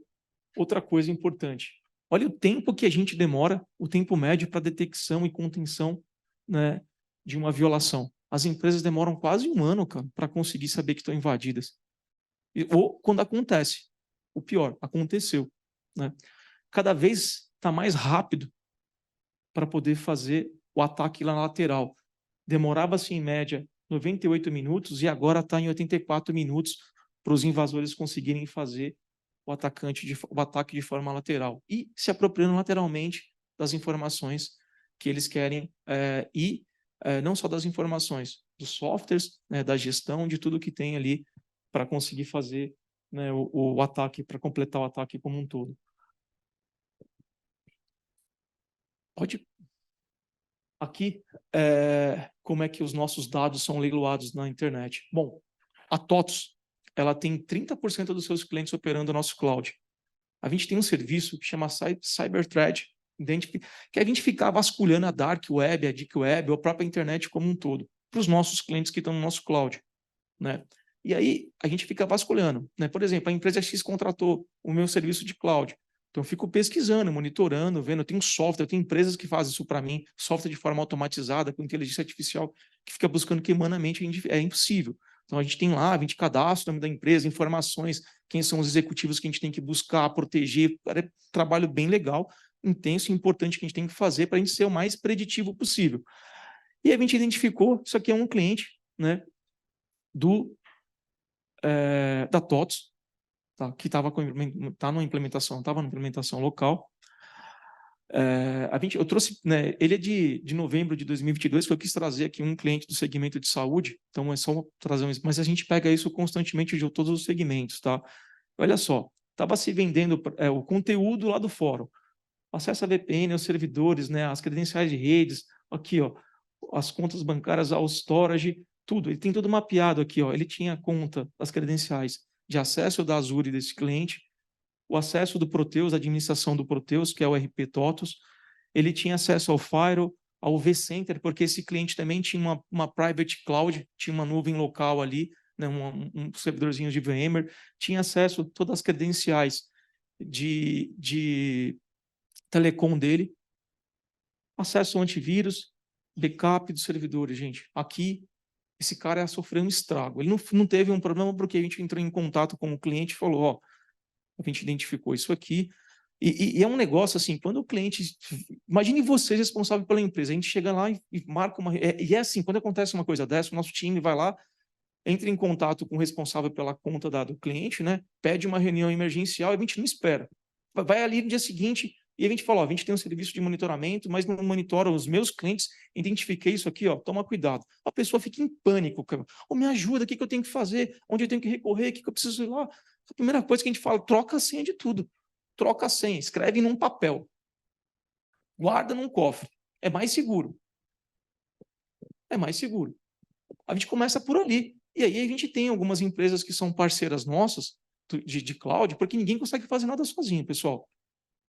Outra coisa importante. Olha o tempo que a gente demora, o tempo médio para detecção e contenção, né, de uma violação. As empresas demoram quase um ano, cara, para conseguir saber que estão invadidas. Ou quando acontece. O pior, aconteceu. Né? Cada vez está mais rápido para poder fazer o ataque lá na lateral. Demorava-se, em média, 98 minutos e agora está em 84 minutos para os invasores conseguirem fazer o ataque de forma lateral e se apropriando lateralmente das informações que eles querem não só das informações, dos softwares, né, da gestão, de tudo que tem ali para conseguir fazer, né, o ataque, para completar o ataque como um todo. Pode. Aqui, como é que os nossos dados são leiloados na internet? Bom, a TOTOS, ela tem 30% dos seus clientes operando o nosso cloud. A gente tem um serviço que chama CyberThread, que a gente ficar vasculhando a Dark Web, a Deep Web, ou a própria internet como um todo, para os nossos clientes que estão no nosso cloud. Né? E aí, a gente fica vasculhando. Né? Por exemplo, a empresa X contratou o meu serviço de cloud. Então, eu fico pesquisando, monitorando, vendo. Eu tenho software, eu tenho empresas que fazem isso para mim, software de forma automatizada, com inteligência artificial, que fica buscando que humanamente é impossível. Então, a gente tem lá, a gente cadastra o nome da empresa, informações, quem são os executivos que a gente tem que buscar, proteger. É um trabalho bem legal, intenso e importante que a gente tem que fazer para a gente ser o mais preditivo possível. E a gente identificou, isso aqui é um cliente, né, da TOTOS, tá, que estava numa implementação local. Eu trouxe, né, ele é de novembro de 2022, que eu quis trazer aqui um cliente do segmento de saúde, então é só trazer mas a gente pega isso constantemente de todos os segmentos, tá? Olha só, estava se vendendo o conteúdo lá do fórum, acesso a VPN, aos servidores, né, as credenciais de redes, aqui, ó, as contas bancárias, ao storage, tudo, ele tem tudo mapeado aqui, ó, ele tinha a conta, as credenciais de acesso da Azure desse cliente, o acesso do Proteus, a administração do Proteus, que é o RP TOTOS, ele tinha acesso ao Firewall, ao vCenter, porque esse cliente também tinha uma private cloud, tinha uma nuvem local ali, né, um servidorzinho de VMware, tinha acesso a todas as credenciais de telecom dele, acesso ao antivírus, backup dos servidores, gente. Aqui, esse cara sofreu um estrago. Ele não teve um problema porque a gente entrou em contato com o cliente e falou, ó, a gente identificou isso aqui. E é um negócio assim, quando o cliente... Imagine vocês responsáveis pela empresa, a gente chega lá e marca uma... E é assim, quando acontece uma coisa dessa, o nosso time vai lá, entra em contato com o responsável pela conta do cliente, né? Pede uma reunião emergencial e a gente não espera. Vai ali no dia seguinte e a gente fala, ó, a gente tem um serviço de monitoramento, mas não monitora os meus clientes, identifiquei isso aqui, ó, toma cuidado. A pessoa fica em pânico, cara. Oh, me ajuda, o que eu tenho que fazer? Onde eu tenho que recorrer? O que eu preciso ir lá? A primeira coisa que a gente fala, troca a senha de tudo. Troca a senha, escreve num papel. Guarda num cofre. É mais seguro. É mais seguro. A gente começa por ali. E aí a gente tem algumas empresas que são parceiras nossas de cloud, porque ninguém consegue fazer nada sozinho, pessoal.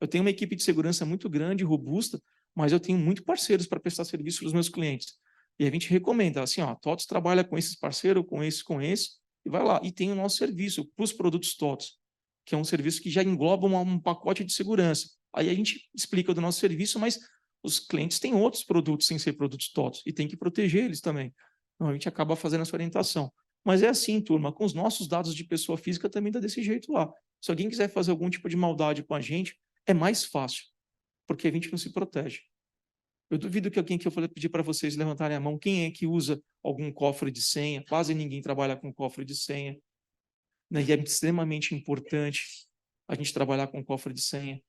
Eu tenho uma equipe de segurança muito grande, robusta, mas eu tenho muito parceiros para prestar serviço para os meus clientes. E a gente recomenda, assim, ó, TOTS trabalha com esses parceiros, com esse, e vai lá. E tem o nosso serviço para os produtos TOTS, que é um serviço que já engloba um pacote de segurança. Aí a gente explica do nosso serviço, mas os clientes têm outros produtos sem ser produtos TOTS, e tem que proteger eles também. Então a gente acaba fazendo essa orientação. Mas é assim, turma, com os nossos dados de pessoa física também dá desse jeito lá. Se alguém quiser fazer algum tipo de maldade com a gente, é mais fácil, porque a gente não se protege. Eu duvido que alguém que eu falei pedir para vocês levantarem a mão, quem é que usa algum cofre de senha? Quase ninguém trabalha com cofre de senha, né? E é extremamente importante a gente trabalhar com cofre de senha.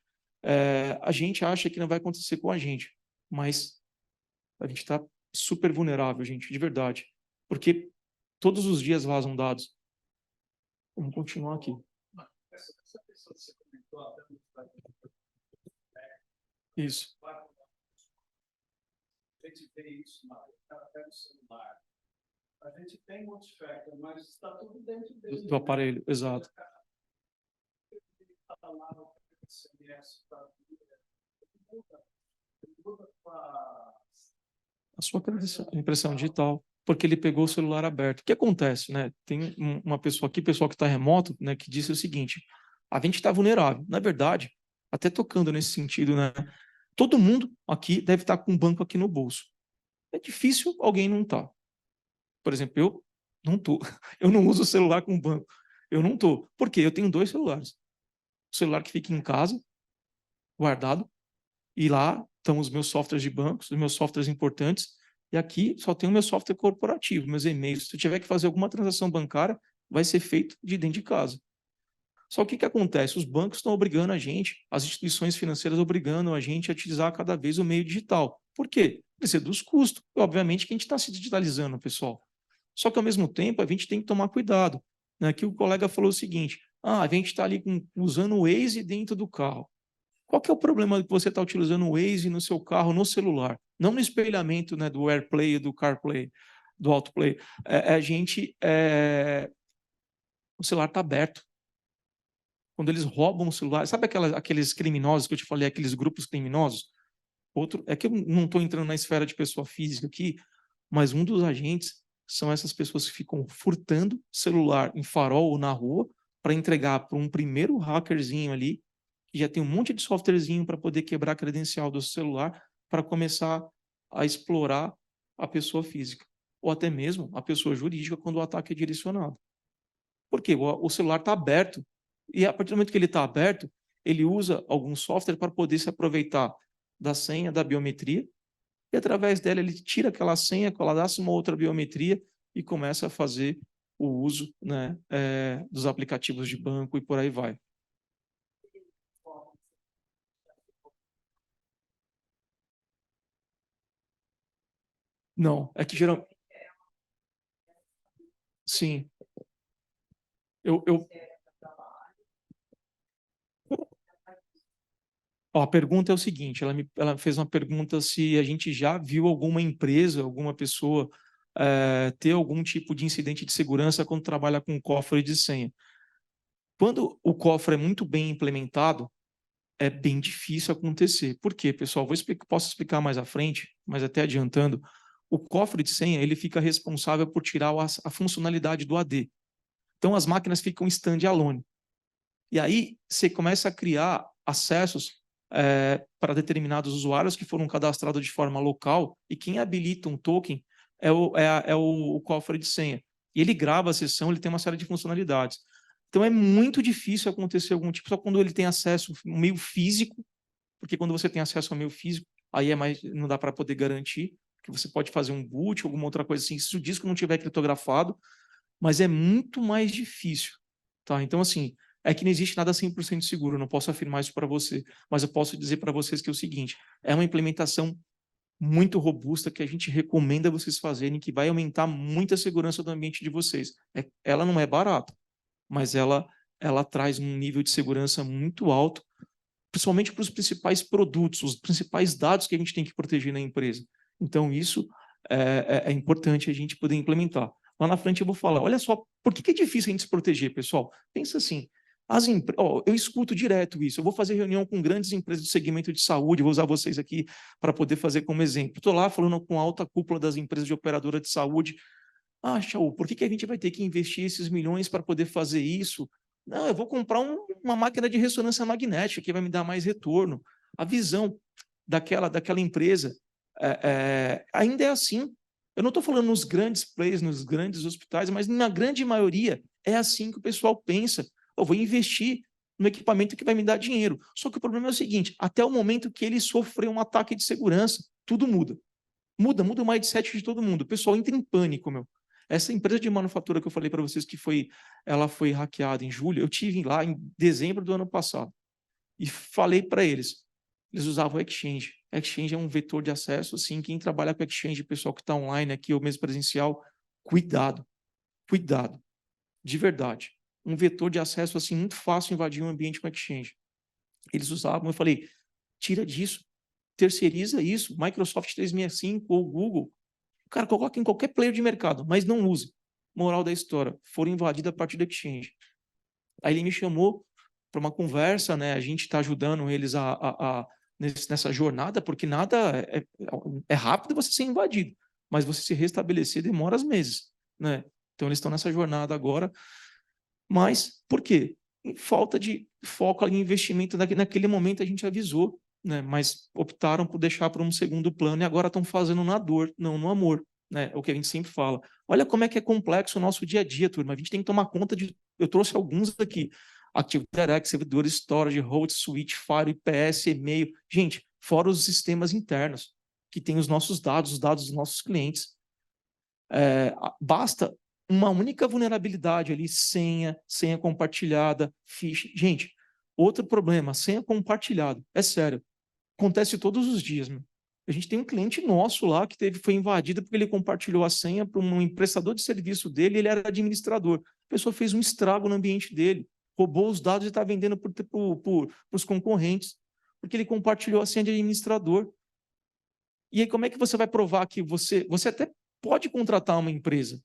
A gente acha que não vai acontecer com a gente, mas a gente está super vulnerável, gente, de verdade, porque todos os dias vazam dados. Vamos continuar aqui. Essa pessoa que você comentou, isso. A gente vê isso, o cara pega o celular. A gente tem multifactor, mas está tudo dentro dele. Do aparelho, exato. A sua impressão digital, porque ele pegou o celular aberto. O que acontece, né? Tem uma pessoa aqui, pessoal que está remoto, né, que disse o seguinte: a gente está vulnerável. Na verdade, até tocando nesse sentido, né? Todo mundo aqui deve estar com um banco aqui no bolso. É difícil alguém não estar. Por exemplo, eu não estou. Eu não uso o celular com banco. Eu não estou. Por quê? Eu tenho 2 celulares. O celular que fica em casa, guardado, e lá estão os meus softwares de bancos, os meus softwares importantes, e aqui só tem o meu software corporativo, meus e-mails. Se eu tiver que fazer alguma transação bancária, vai ser feito de dentro de casa. Só que o que acontece? Os bancos estão obrigando a gente, as instituições financeiras obrigando a gente a utilizar cada vez o meio digital. Por quê? Precisa dos custos. Obviamente que a gente está se digitalizando, pessoal. Só que, ao mesmo tempo, a gente tem que tomar cuidado. Né? Que o colega falou o seguinte, a gente está ali usando o Waze dentro do carro. Qual que é o problema de você estar utilizando o Waze no seu carro, no celular? Não no espelhamento, né, do AirPlay, do CarPlay, do AutoPlay. O celular está aberto. Quando eles roubam o celular, sabe aqueles criminosos que eu te falei, aqueles grupos criminosos? Outro, é que eu não estou entrando na esfera de pessoa física aqui, mas um dos agentes são essas pessoas que ficam furtando celular em farol ou na rua para entregar para um primeiro hackerzinho ali, que já tem um monte de softwarezinho para poder quebrar a credencial do celular para começar a explorar a pessoa física, ou até mesmo a pessoa jurídica quando o ataque é direcionado. Por quê? O celular está aberto, e a partir do momento que ele está aberto, ele usa algum software para poder se aproveitar da senha, da biometria, e através dela ele tira aquela senha, cadastra uma outra biometria e começa a fazer o uso, né, dos aplicativos de banco e por aí vai. Não, é que geralmente... Sim. Ó, a pergunta é o seguinte, ela fez uma pergunta se a gente já viu alguma empresa, alguma pessoa ter algum tipo de incidente de segurança quando trabalha com cofre de senha. Quando o cofre é muito bem implementado, é bem difícil acontecer. Por quê, pessoal? Posso explicar mais à frente, mas até adiantando. O cofre de senha ele fica responsável por tirar a funcionalidade do AD. Então, as máquinas ficam stand-alone. E aí, você começa a criar acessos para determinados usuários que foram cadastrados de forma local, e quem habilita um token é o cofre de senha. E ele grava a sessão, ele tem uma série de funcionalidades. Então, é muito difícil acontecer algum tipo, só quando ele tem acesso meio físico, porque quando você tem acesso ao meio físico, aí não dá para poder garantir, que você pode fazer um boot, alguma outra coisa assim, se o disco não tiver criptografado, mas é muito mais difícil. Tá? Então, assim, é que não existe nada 100% seguro, eu não posso afirmar isso para você, mas eu posso dizer para vocês que é o seguinte, é uma implementação muito robusta que a gente recomenda vocês fazerem, que vai aumentar muito a segurança do ambiente de vocês. Ela não é barata, mas ela traz um nível de segurança muito alto, principalmente para os principais produtos, os principais dados que a gente tem que proteger na empresa. Então, isso é importante a gente poder implementar. Lá na frente eu vou falar, olha só, por que é difícil a gente se proteger, pessoal? Pensa assim, eu escuto direto isso, eu vou fazer reunião com grandes empresas do segmento de saúde, vou usar vocês aqui para poder fazer como exemplo. Estou lá falando com a alta cúpula das empresas de operadora de saúde, Shaul, por que a gente vai ter que investir esses milhões para poder fazer isso? Não, eu vou comprar uma máquina de ressonância magnética que vai me dar mais retorno. A visão daquela empresa ainda é assim. Eu não estou falando nos grandes players, nos grandes hospitais, mas na grande maioria é assim que o pessoal pensa. Eu vou investir no equipamento que vai me dar dinheiro. Só que o problema é o seguinte, até o momento que ele sofreu um ataque de segurança, tudo muda. Muda o mindset de todo mundo. O pessoal entra em pânico, meu. Essa empresa de manufatura que eu falei para vocês que ela foi hackeada em julho, eu tive lá em dezembro do ano passado e falei para eles, eles usavam o Exchange. Exchange é um vetor de acesso, assim, quem trabalha com Exchange, pessoal que está online aqui ou mesmo presencial, cuidado, cuidado, de verdade. Um vetor de acesso, assim, muito fácil invadir um ambiente com Exchange. Eles usavam, eu falei, tira disso, terceiriza isso, Microsoft 365 ou Google, cara, coloca em qualquer player de mercado, mas não use. Moral da história, foram invadidos a partir do Exchange. Aí ele me chamou para uma conversa, né? A gente está ajudando eles nessa jornada, porque nada é rápido você ser invadido, mas você se restabelecer demora meses, né? Então eles estão nessa jornada agora. Mas por quê? Falta de foco em investimento. Naquele momento a gente avisou, né? Mas optaram por deixar para um segundo plano e agora estão fazendo na dor, não no amor. Né? É o que a gente sempre fala. Olha como é que é complexo o nosso dia a dia, turma. A gente tem que tomar conta de. Eu trouxe alguns aqui: Active Directory, servidor storage, host, switch, fire, IPS, e-mail. Gente, fora os sistemas internos, que tem os nossos dados, os dados dos nossos clientes. Basta uma única vulnerabilidade ali, senha compartilhada, ficha. Gente, outro problema, senha compartilhada. É sério, acontece todos os dias, meu. A gente tem um cliente nosso lá que foi invadido porque ele compartilhou a senha para um prestador de serviço dele, ele era administrador. A pessoa fez um estrago no ambiente dele, roubou os dados e está vendendo para os concorrentes, porque ele compartilhou a senha de administrador. E aí, como é que você vai provar que você até pode contratar uma empresa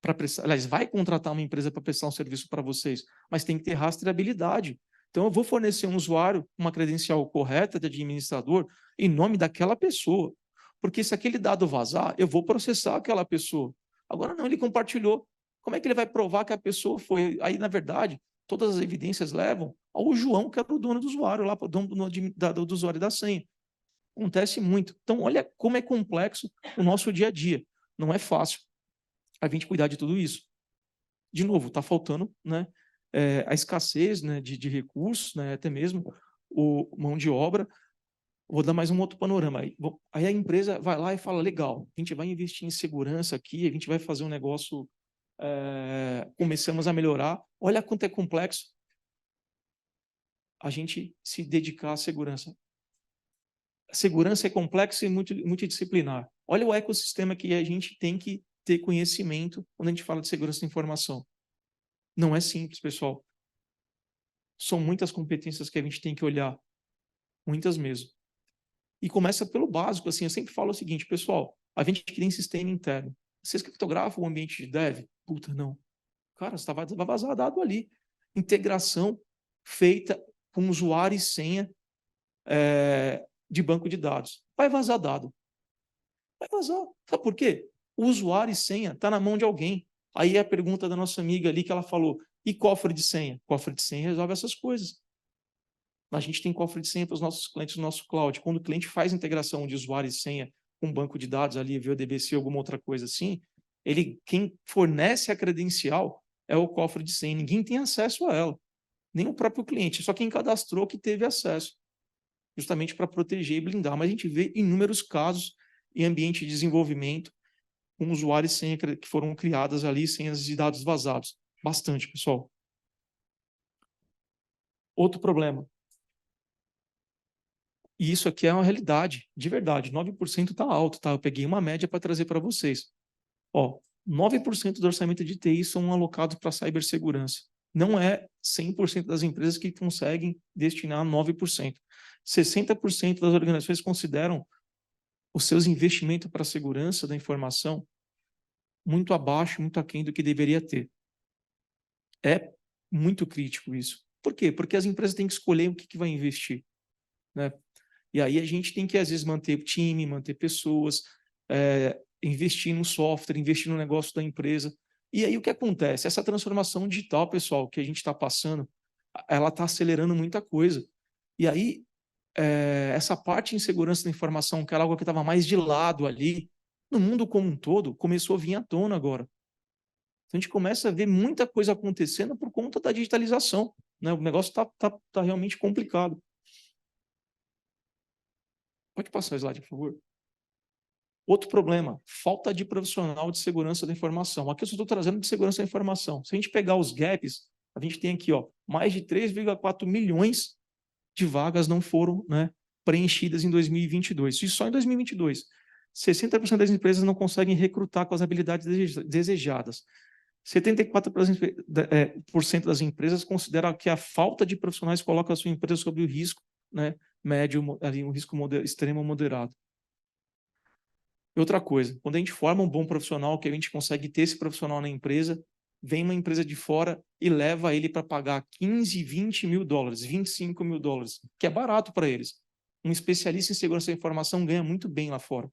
para prestar, aliás, vai contratar uma empresa para prestar um serviço para vocês, mas tem que ter rastreabilidade. Então, eu vou fornecer um usuário uma credencial correta de administrador em nome daquela pessoa, porque se aquele dado vazar, eu vou processar aquela pessoa. Agora, não, ele compartilhou. Como é que ele vai provar que a pessoa foi? Aí, na verdade, todas as evidências levam ao João, que era o dono do usuário, lá, o dono do usuário da senha. Acontece muito. Então, olha como é complexo o nosso dia a dia. Não é fácil a gente cuidar de tudo isso. De novo, está faltando, né, a escassez, né, de recursos, né, até mesmo mão de obra. Vou dar mais um outro panorama. Aí a empresa vai lá e fala, legal, a gente vai investir em segurança aqui, a gente vai fazer um negócio, começamos a melhorar. Olha quanto é complexo a gente se dedicar à segurança. A segurança é complexa e multidisciplinar. Olha o ecossistema que a gente tem que ter conhecimento quando a gente fala de segurança da informação. Não é simples, pessoal. São muitas competências que a gente tem que olhar, muitas mesmo. E começa pelo básico, assim, eu sempre falo o seguinte, pessoal, a gente cria um sistema interno. Vocês criptografam o ambiente de dev? Puta, não. Cara, você vai vazar dado ali. Integração feita com usuário e senha de banco de dados. Vai vazar dado. Vai vazar. Sabe por quê? O usuário e senha está na mão de alguém. Aí é a pergunta da nossa amiga ali que ela falou, e cofre de senha? Cofre de senha resolve essas coisas. A gente tem cofre de senha para os nossos clientes no nosso cloud. Quando o cliente faz integração de usuário e senha com banco de dados ali, VDBC, alguma outra coisa assim, quem fornece a credencial é o cofre de senha. Ninguém tem acesso a ela, nem o próprio cliente, só quem cadastrou que teve acesso, justamente para proteger e blindar. Mas a gente vê inúmeros casos em ambiente de desenvolvimento com usuários e senha que foram criadas ali, senhas de dados vazados. Bastante, pessoal. Outro problema. E isso aqui é uma realidade, de verdade. 9% está alto, tá? Eu peguei uma média para trazer para vocês. Ó, 9% do orçamento de TI são alocados para cibersegurança. Não é 100% das empresas que conseguem destinar 9%. 60% das organizações consideram os seus investimentos para a segurança da informação muito abaixo, muito aquém do que deveria ter. É muito crítico isso. Por quê? Porque as empresas têm que escolher o que vai investir, né? E aí a gente tem que, às vezes, manter time, manter pessoas, investir no software, investir no negócio da empresa. E aí o que acontece? Essa transformação digital, pessoal, que a gente está passando, ela está acelerando muita coisa. E aí, essa parte em segurança da informação, que era algo que estava mais de lado ali, no mundo como um todo, começou a vir à tona agora. Então, a gente começa a ver muita coisa acontecendo por conta da digitalização, né? O negócio está realmente complicado. Pode passar o slide, por favor. Outro problema, falta de profissional de segurança da informação. Aqui eu só estou trazendo de segurança da informação. Se a gente pegar os gaps, a gente tem aqui mais de 3,4 milhões de vagas não foram, né, preenchidas em 2022. Isso só em 2022. 60% das empresas não conseguem recrutar com as habilidades desejadas. 74% das empresas consideram que a falta de profissionais coloca a sua empresa sob o risco, né, médio, ali, um risco extremo ou moderado. E outra coisa, quando a gente forma um bom profissional, que a gente consegue ter esse profissional na empresa, vem uma empresa de fora e leva ele para pagar 15, 20 mil dólares, 25 mil dólares, que é barato para eles. Um especialista em segurança da informação ganha muito bem lá fora.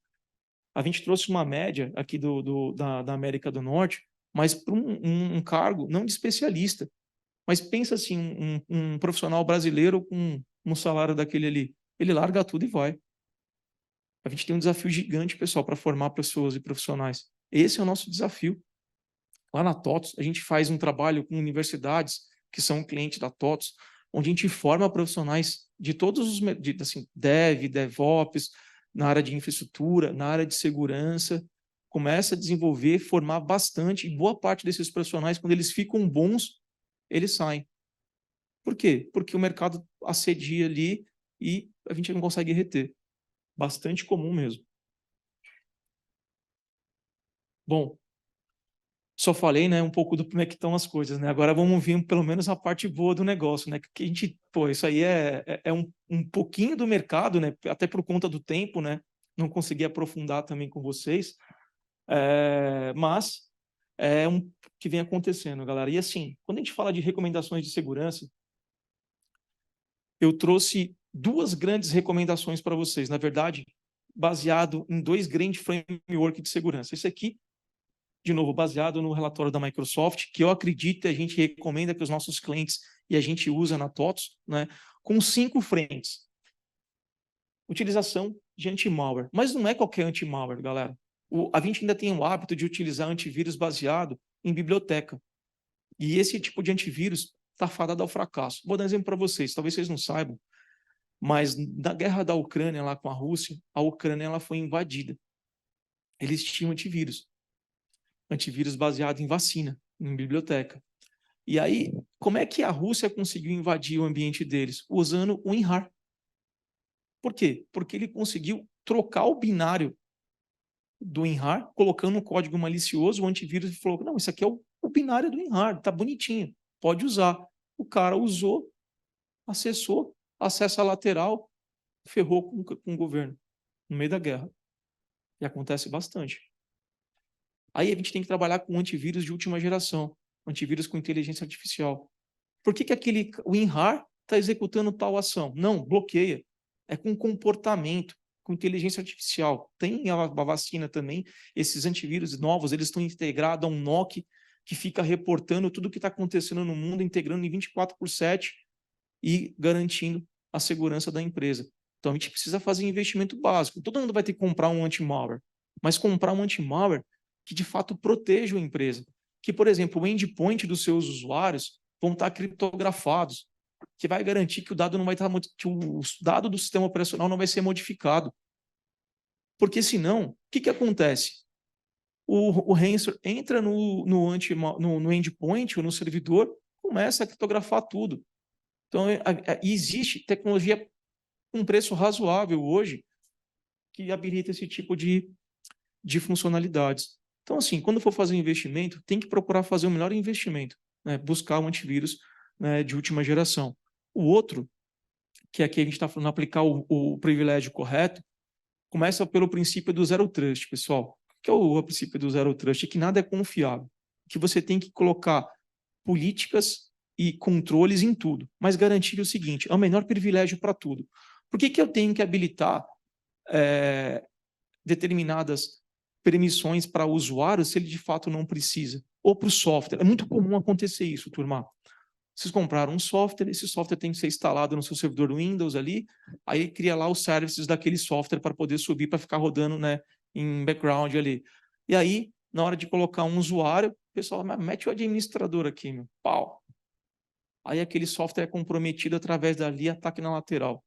A gente trouxe uma média aqui da América do Norte, mas para um cargo não de especialista. Mas pensa assim, um profissional brasileiro com um salário daquele ali, ele larga tudo e vai. A gente tem um desafio gigante, pessoal, para formar pessoas e profissionais. Esse é o nosso desafio. Lá na TOTOS, a gente faz um trabalho com universidades que são clientes da TOTOS, onde a gente forma profissionais de todos os, assim, Dev, DevOps, na área de infraestrutura, na área de segurança, começa a desenvolver, formar bastante, e boa parte desses profissionais, quando eles ficam bons, eles saem. Por quê? Porque o mercado assedia ali e a gente não consegue reter. Bastante comum mesmo. Bom, só falei, né, um pouco do como é que estão as coisas, né? Agora vamos ver pelo menos a parte boa do negócio, né? Que a gente, isso aí é um pouquinho do mercado, né? Até por conta do tempo, né? Não consegui aprofundar também com vocês, mas é um que vem acontecendo, galera. E assim, quando a gente fala de recomendações de segurança, eu trouxe duas grandes recomendações para vocês, na verdade, baseado em dois grandes frameworks de segurança. Esse aqui, de novo, baseado no relatório da Microsoft, que eu acredito e a gente recomenda para os nossos clientes e a gente usa na TOTOS, né, com 5 frentes. Utilização de anti-malware. Mas não é qualquer anti-malware, galera. A gente ainda tem o hábito de utilizar antivírus baseado em biblioteca. E esse tipo de antivírus está fadado ao fracasso. Vou dar um exemplo para vocês, talvez vocês não saibam, mas na guerra da Ucrânia lá com a Rússia, a Ucrânia ela foi invadida. Eles tinham antivírus baseado em vacina, em biblioteca. E aí, como é que a Rússia conseguiu invadir o ambiente deles? Usando o WinRAR. Por quê? Porque ele conseguiu trocar o binário do WinRAR, colocando um código malicioso, o antivírus falou, não, isso aqui é o binário do WinRAR, tá bonitinho, pode usar. O cara usou, acessou, acesso lateral, ferrou com o governo, no meio da guerra. E acontece bastante. Aí a gente tem que trabalhar com antivírus de última geração, antivírus com inteligência artificial. Por que aquele WinRAR está executando tal ação? Não, bloqueia. é com comportamento, com inteligência artificial. Tem a vacina também, esses antivírus novos, eles estão integrados a um NOC que fica reportando tudo o que está acontecendo no mundo, integrando em 24/7 e garantindo a segurança da empresa. Então, a gente precisa fazer investimento básico. Todo mundo vai ter que comprar um anti-malware, mas comprar um anti-malware que, de fato, proteja a empresa. Que, por exemplo, o endpoint dos seus usuários vão estar criptografados, que vai garantir que o dado não vai estar, que o dado do sistema operacional não vai ser modificado. Porque, senão, o que acontece? O ransomware entra no endpoint ou no servidor, começa a criptografar tudo. Então, existe tecnologia com preço razoável hoje que habilita esse tipo de funcionalidades. Então, assim, quando for fazer um investimento, tem que procurar fazer o melhor investimento, né? Buscar um antivírus, né, de última geração. O outro, que aqui a gente está falando aplicar o privilégio correto, começa pelo princípio do Zero Trust, pessoal. O que é o princípio do Zero Trust? É que nada é confiável, que você tem que colocar políticas e controles em tudo, mas garantir o seguinte, é o menor privilégio para tudo. Por que eu tenho que habilitar determinadas permissões para o usuário se ele de fato não precisa? Ou para o software? É muito comum acontecer isso, turma. Vocês compraram um software, esse software tem que ser instalado no seu servidor Windows ali, aí cria lá os services daquele software para poder subir, para ficar rodando, né, em background ali. E aí, na hora de colocar um usuário, o pessoal mete o administrador aqui, meu pau. Aí aquele software é comprometido através dali, ataque na lateral.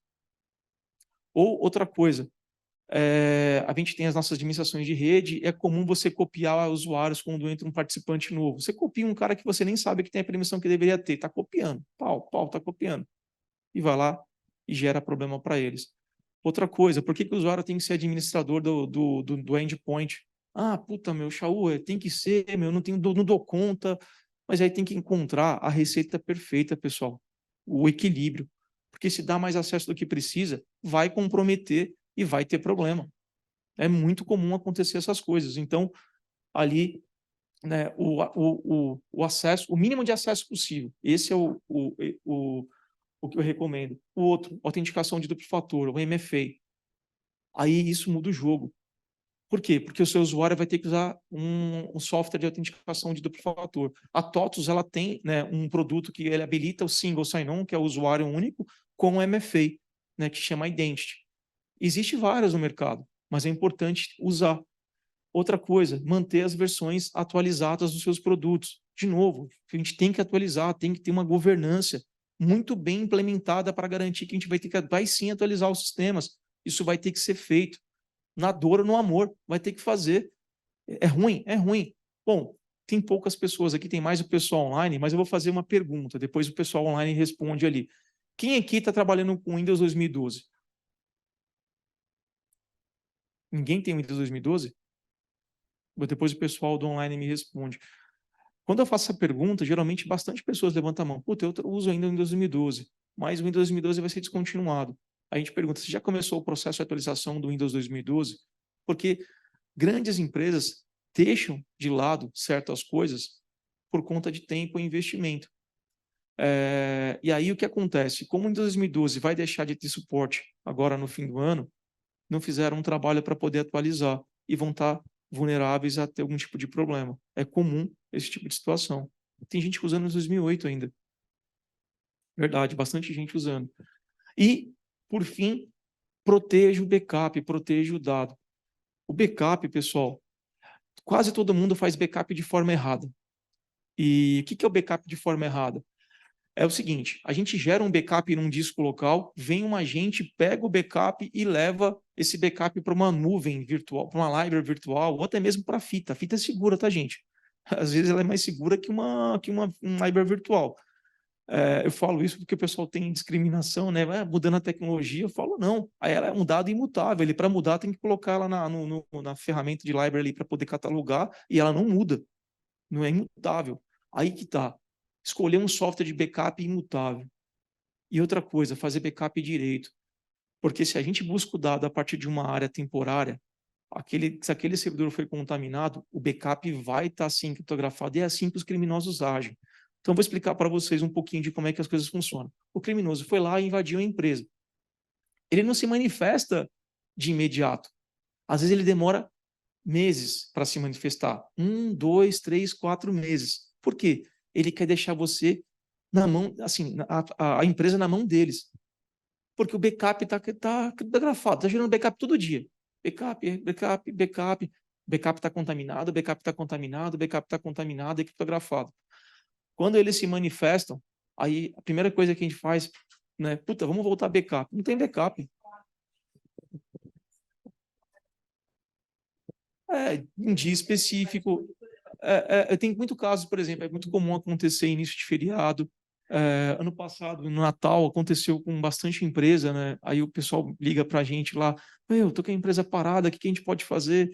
Ou outra coisa, a gente tem as nossas administrações de rede, é comum você copiar usuários quando entra um participante novo. Você copia um cara que você nem sabe que tem a permissão que deveria ter, está copiando, está copiando. E vai lá e gera problema para eles. Outra coisa, por que o usuário tem que ser administrador do endpoint? Ah, puta, meu, Shaul, tem que ser, meu, não dou conta. Mas aí tem que encontrar a receita perfeita, pessoal, o equilíbrio. Porque se dá mais acesso do que precisa, vai comprometer e vai ter problema. É muito comum acontecer essas coisas. Então, ali, né, o acesso, o mínimo de acesso possível. Esse é o que eu recomendo. O outro, autenticação de duplo fator, o MFA. Aí isso muda o jogo. Por quê? Porque o seu usuário vai ter que usar um software de autenticação de duplo fator. A TOTUS ela tem, né, um produto que ele habilita o single sign-on, que é o usuário único, com o MFA, né, que chama Identity. Existe várias no mercado, mas é importante usar. Outra coisa, manter as versões atualizadas dos seus produtos. De novo, a gente tem que atualizar, tem que ter uma governança muito bem implementada para garantir que a gente vai sim atualizar os sistemas. Isso vai ter que ser feito. Na dor ou no amor, vai ter que fazer. É ruim? É ruim. Bom, tem poucas pessoas aqui, tem mais o pessoal online, mas eu vou fazer uma pergunta, depois o pessoal online responde ali. Quem aqui está trabalhando com Windows 2012? Ninguém tem Windows 2012? Depois o pessoal do online me responde. Quando eu faço essa pergunta, geralmente bastante pessoas levantam a mão. Puta, eu uso ainda o Windows 2012, mas o Windows 2012 vai ser descontinuado. A gente pergunta, se já começou o processo de atualização do Windows 2012? Porque grandes empresas deixam de lado certas coisas por conta de tempo e investimento. E aí o que acontece? Como em 2012 vai deixar de ter suporte agora no fim do ano, não fizeram um trabalho para poder atualizar e vão estar vulneráveis a ter algum tipo de problema. É comum esse tipo de situação. Tem gente usando em 2008 ainda. Verdade, bastante gente usando. E, por fim, proteja o backup, proteja o dado. O backup, pessoal, quase todo mundo faz backup de forma errada. E o que é o backup de forma errada? É o seguinte, a gente gera um backup num disco local, vem um agente, pega o backup e leva esse backup para uma nuvem virtual, para uma library virtual, ou até mesmo para a fita. A fita é segura, tá, gente? Às vezes ela é mais segura que uma library virtual. Eu falo isso porque o pessoal tem discriminação, né? Mudando a tecnologia, eu falo não. Aí ela é um dado imutável. Ele, para mudar, tem que colocar ela na ferramenta de library para poder catalogar e ela não muda. Não é imutável. Aí que tá. Escolher um software de backup imutável. E outra coisa, fazer backup direito. Porque se a gente busca o dado a partir de uma área temporária, se aquele servidor foi contaminado, o backup vai estar assim criptografado e é assim que os criminosos agem. Então, vou explicar para vocês um pouquinho de como é que as coisas funcionam. O criminoso foi lá e invadiu a empresa. ele não se manifesta de imediato. Às vezes ele demora meses para se manifestar. 1, 2, 3, 4 meses. Por quê? Ele quer deixar você na mão, assim, a empresa na mão deles. Porque o backup está grafado, está gerando backup todo dia. Backup está contaminado, backup está contaminado, backup está contaminado, e criptografado. Quando eles se manifestam, aí a primeira coisa que a gente faz, né? Puta, vamos voltar a backup. Não tem backup. Um dia específico. Tem muito caso, por exemplo, é muito comum acontecer início de feriado. Ano passado, no Natal, aconteceu com bastante empresa, né? Aí o pessoal liga para a gente lá, eu tô com a empresa parada, o que a gente pode fazer?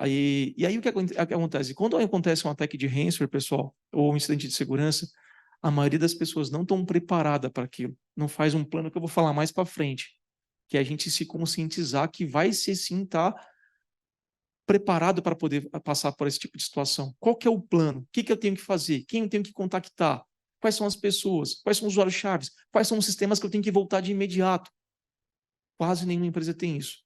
E aí o que acontece? Quando acontece um ataque de ransomware, pessoal, ou um incidente de segurança, a maioria das pessoas não estão preparada para aquilo. Não faz um plano que eu vou falar mais para frente, que é a gente se conscientizar que vai ser sim estar preparado para poder passar por esse tipo de situação. Qual que é o plano? O que eu tenho que fazer? Quem eu tenho que contactar? Quais são as pessoas? Quais são os usuários-chave? Quais são os sistemas que eu tenho que voltar de imediato? Quase nenhuma empresa tem isso.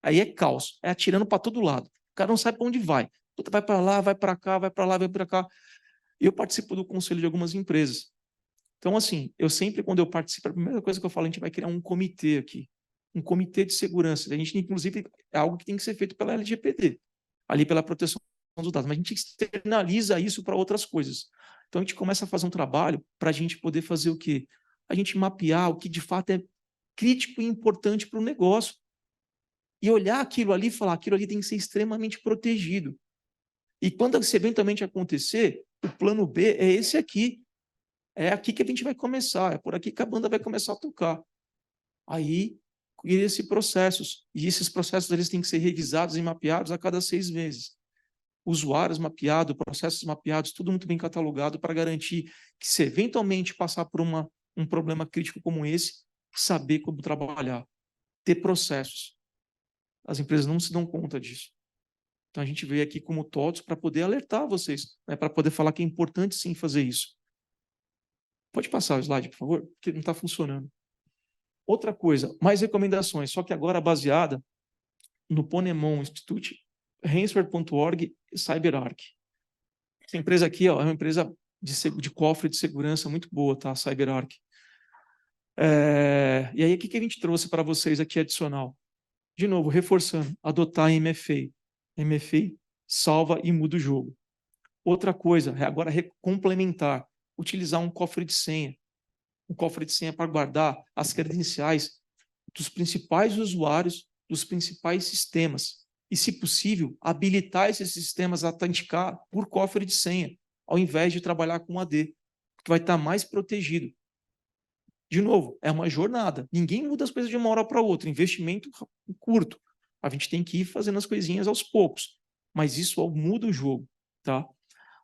Aí é caos, é atirando para todo lado. O cara não sabe para onde vai. Puta, vai para lá, vai para cá, vai para lá, vai para cá. Eu participo do conselho de algumas empresas. Então, assim, eu sempre, quando eu participo, a primeira coisa que eu falo, a gente vai criar um comitê aqui. Um comitê de segurança. A gente, inclusive, é algo que tem que ser feito pela LGPD, ali pela proteção dos dados, mas a gente externaliza isso para outras coisas. Então, a gente começa a fazer um trabalho para a gente poder fazer o quê? A gente mapear o que, de fato, é crítico e importante para o negócio. E olhar aquilo ali e falar, aquilo ali tem que ser extremamente protegido. E quando isso eventualmente acontecer, o plano B é esse aqui. É aqui que a gente vai começar, é por aqui que a banda vai começar a tocar. Aí, cria-se processos, e esses processos eles têm que ser revisados e mapeados a cada 6 meses. Usuários mapeados, processos mapeados, tudo muito bem catalogado para garantir que, se eventualmente passar por um problema crítico como esse, saber como trabalhar, ter processos. As empresas não se dão conta disso. Então, a gente veio aqui como TOTS para poder alertar vocês, né, para poder falar que é importante sim fazer isso. Pode passar o slide, por favor? Porque não está funcionando. Outra coisa, mais recomendações, só que agora baseada no Ponemon Institute, ransomware.org e CyberArk. Essa empresa aqui ó, é uma empresa de cofre de segurança muito boa, tá? CyberArk. E aí, o que a gente trouxe para vocês aqui adicional? De novo, reforçando, adotar a MFA. MFA salva e muda o jogo. Outra coisa, agora complementar, utilizar um cofre de senha. Um cofre de senha para guardar as credenciais dos principais usuários dos principais sistemas. E, se possível, habilitar esses sistemas a autenticar por cofre de senha, ao invés de trabalhar com AD, que vai estar mais protegido. De novo, é uma jornada. Ninguém muda as coisas de uma hora para outra. Investimento curto. A gente tem que ir fazendo as coisinhas aos poucos. Mas isso muda o jogo. Tá?